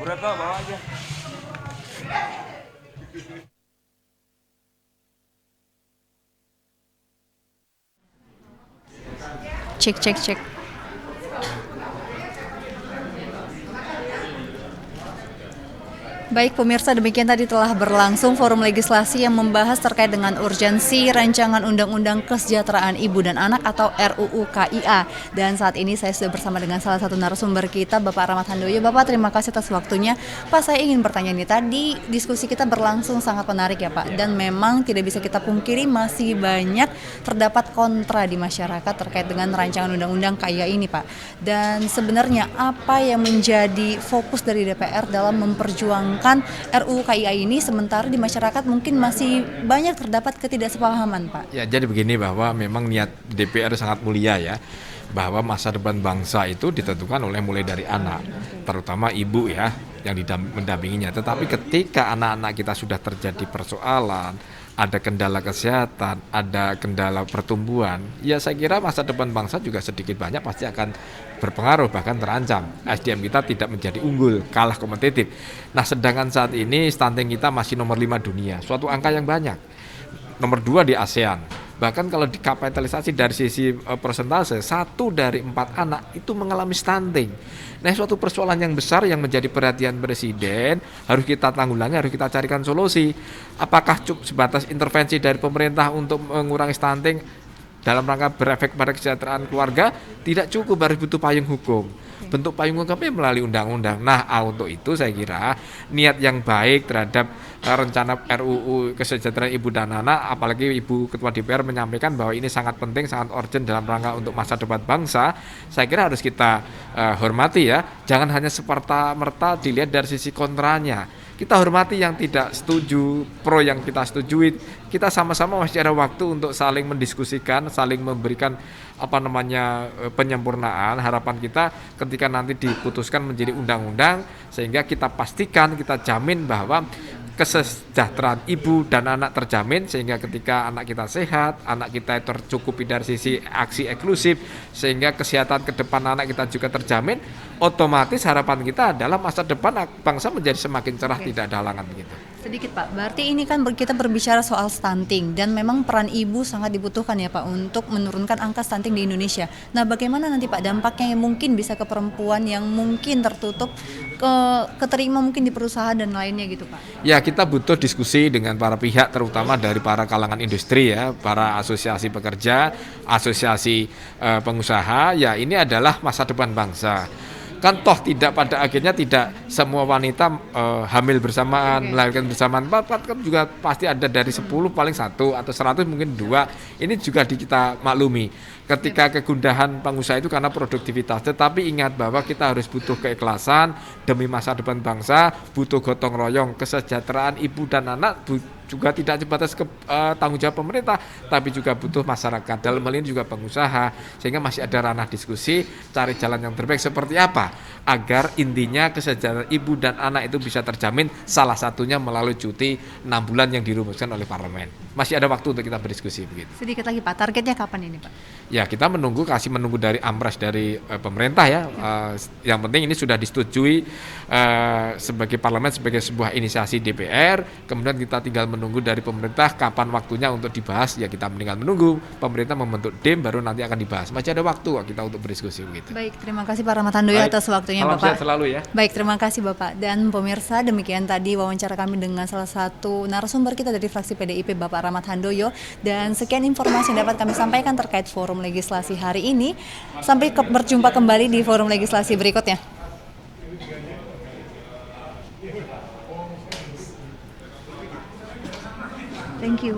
Bu Retno, bawa aja. Cek. Baik pemirsa, demikian tadi telah berlangsung forum legislasi yang membahas terkait dengan urgensi rancangan Undang-Undang Kesejahteraan Ibu dan Anak atau RUU KIA. Dan saat ini saya sudah bersama dengan salah satu narasumber kita, Bapak Rahmat Handoyo. Bapak, terima kasih atas waktunya. Pak, saya ingin bertanya nih, tadi diskusi kita berlangsung sangat menarik ya Pak. Dan memang tidak bisa kita pungkiri masih banyak terdapat kontra di masyarakat terkait dengan rancangan Undang-Undang KIA ini Pak. Dan sebenarnya apa yang menjadi fokus dari DPR dalam memperjuangkan RUU KIA ini, sementara di masyarakat mungkin masih banyak terdapat ketidaksepahaman Pak? Ya, jadi begini, bahwa memang niat DPR sangat mulia ya, bahwa masa depan bangsa itu ditentukan mulai dari anak, terutama ibu ya yang mendampinginya. Tetapi ketika anak-anak kita sudah terjadi persoalan, ada kendala kesehatan, ada kendala pertumbuhan, ya saya kira masa depan bangsa juga sedikit banyak pasti akan berpengaruh, bahkan terancam. SDM kita tidak menjadi unggul, kalah kompetitif. Nah, sedangkan saat ini stunting kita masih nomor 5 dunia, suatu angka yang banyak. Nomor 2 di ASEAN. Bahkan kalau dikapitalisasi dari sisi persentase, 1 dari 4 anak itu mengalami stunting. Nah, suatu persoalan yang besar yang menjadi perhatian Presiden, harus kita tanggulangi, harus kita carikan solusi. Apakah cukup sebatas intervensi dari pemerintah untuk mengurangi stunting dalam rangka berefek pada kesejahteraan keluarga? Tidak cukup, harus butuh payung hukum. Bentuk payung hukumnya melalui undang-undang. Nah, untuk itu saya kira niat yang baik terhadap rencana RUU kesejahteraan ibu dan anak, apalagi Ibu Ketua DPR menyampaikan bahwa ini sangat penting, sangat urgent dalam rangka untuk masa depan bangsa, saya kira harus kita hormati ya. Jangan hanya semerta-merta dilihat dari sisi kontranya. Kita hormati yang tidak setuju, pro yang kita setujui. Kita sama-sama masih ada waktu untuk saling mendiskusikan, saling memberikan penyempurnaan. Harapan kita ketika nanti diputuskan menjadi undang-undang, sehingga kita pastikan, kita jamin bahwa kesejahteraan ibu dan anak terjamin, sehingga ketika anak kita sehat, anak kita tercukupi dari sisi aksi eksklusif, sehingga kesehatan ke depan anak kita juga terjamin, otomatis harapan kita adalah masa depan bangsa menjadi semakin cerah, tidak ada halangan begitu. Sedikit Pak, berarti ini kan kita berbicara soal stunting dan memang peran ibu sangat dibutuhkan ya Pak untuk menurunkan angka stunting di Indonesia. Nah, bagaimana nanti Pak dampaknya yang mungkin bisa ke perempuan yang mungkin tertutup, keterima mungkin di perusahaan dan lainnya gitu Pak? Ya, kita butuh diskusi dengan para pihak, terutama dari para kalangan industri ya, para asosiasi pekerja, asosiasi pengusaha. Ya, ini adalah masa depan bangsa. Kan toh tidak, pada akhirnya tidak semua wanita hamil bersamaan, melahirkan bersamaan. Kan juga pasti ada dari 10 paling 1 atau 100 mungkin 2. Ini juga kita maklumi. Ketika kegundahan pengusaha itu karena produktivitas, tetapi ingat bahwa kita harus butuh keikhlasan demi masa depan bangsa, butuh gotong royong, kesejahteraan ibu dan anak juga tidak sebatas tanggung jawab pemerintah, tapi juga butuh masyarakat, dalam hal ini juga pengusaha, sehingga masih ada ranah diskusi, cari jalan yang terbaik seperti apa, agar intinya kesejahteraan ibu dan anak itu bisa terjamin, salah satunya melalui cuti 6 bulan yang dirumuskan oleh parlemen. Masih ada waktu untuk kita berdiskusi begitu. Sedikit lagi Pak, targetnya kapan ini Pak? Ya, kita menunggu dari ampres dari pemerintah ya. Yang penting ini sudah disetujui sebagai parlemen, sebagai sebuah inisiasi DPR. Kemudian kita tinggal menunggu dari pemerintah kapan waktunya untuk dibahas. Ya, kita tinggal menunggu pemerintah membentuk DIM, baru nanti akan dibahas. Masih ada waktu kita untuk berdiskusi begitu. Baik, terima kasih Pak Rahmat Handoyo atas waktunya Salam Bapak. sehat selalu ya. Baik, terima kasih Bapak. Dan pemirsa, demikian tadi wawancara kami dengan salah satu narasumber kita dari fraksi PDIP, Bapak Rahmat Handoyo. Dan sekian informasi yang dapat kami sampaikan terkait forum legislasi hari ini. Sampai berjumpa kembali di forum legislasi berikutnya. Thank you.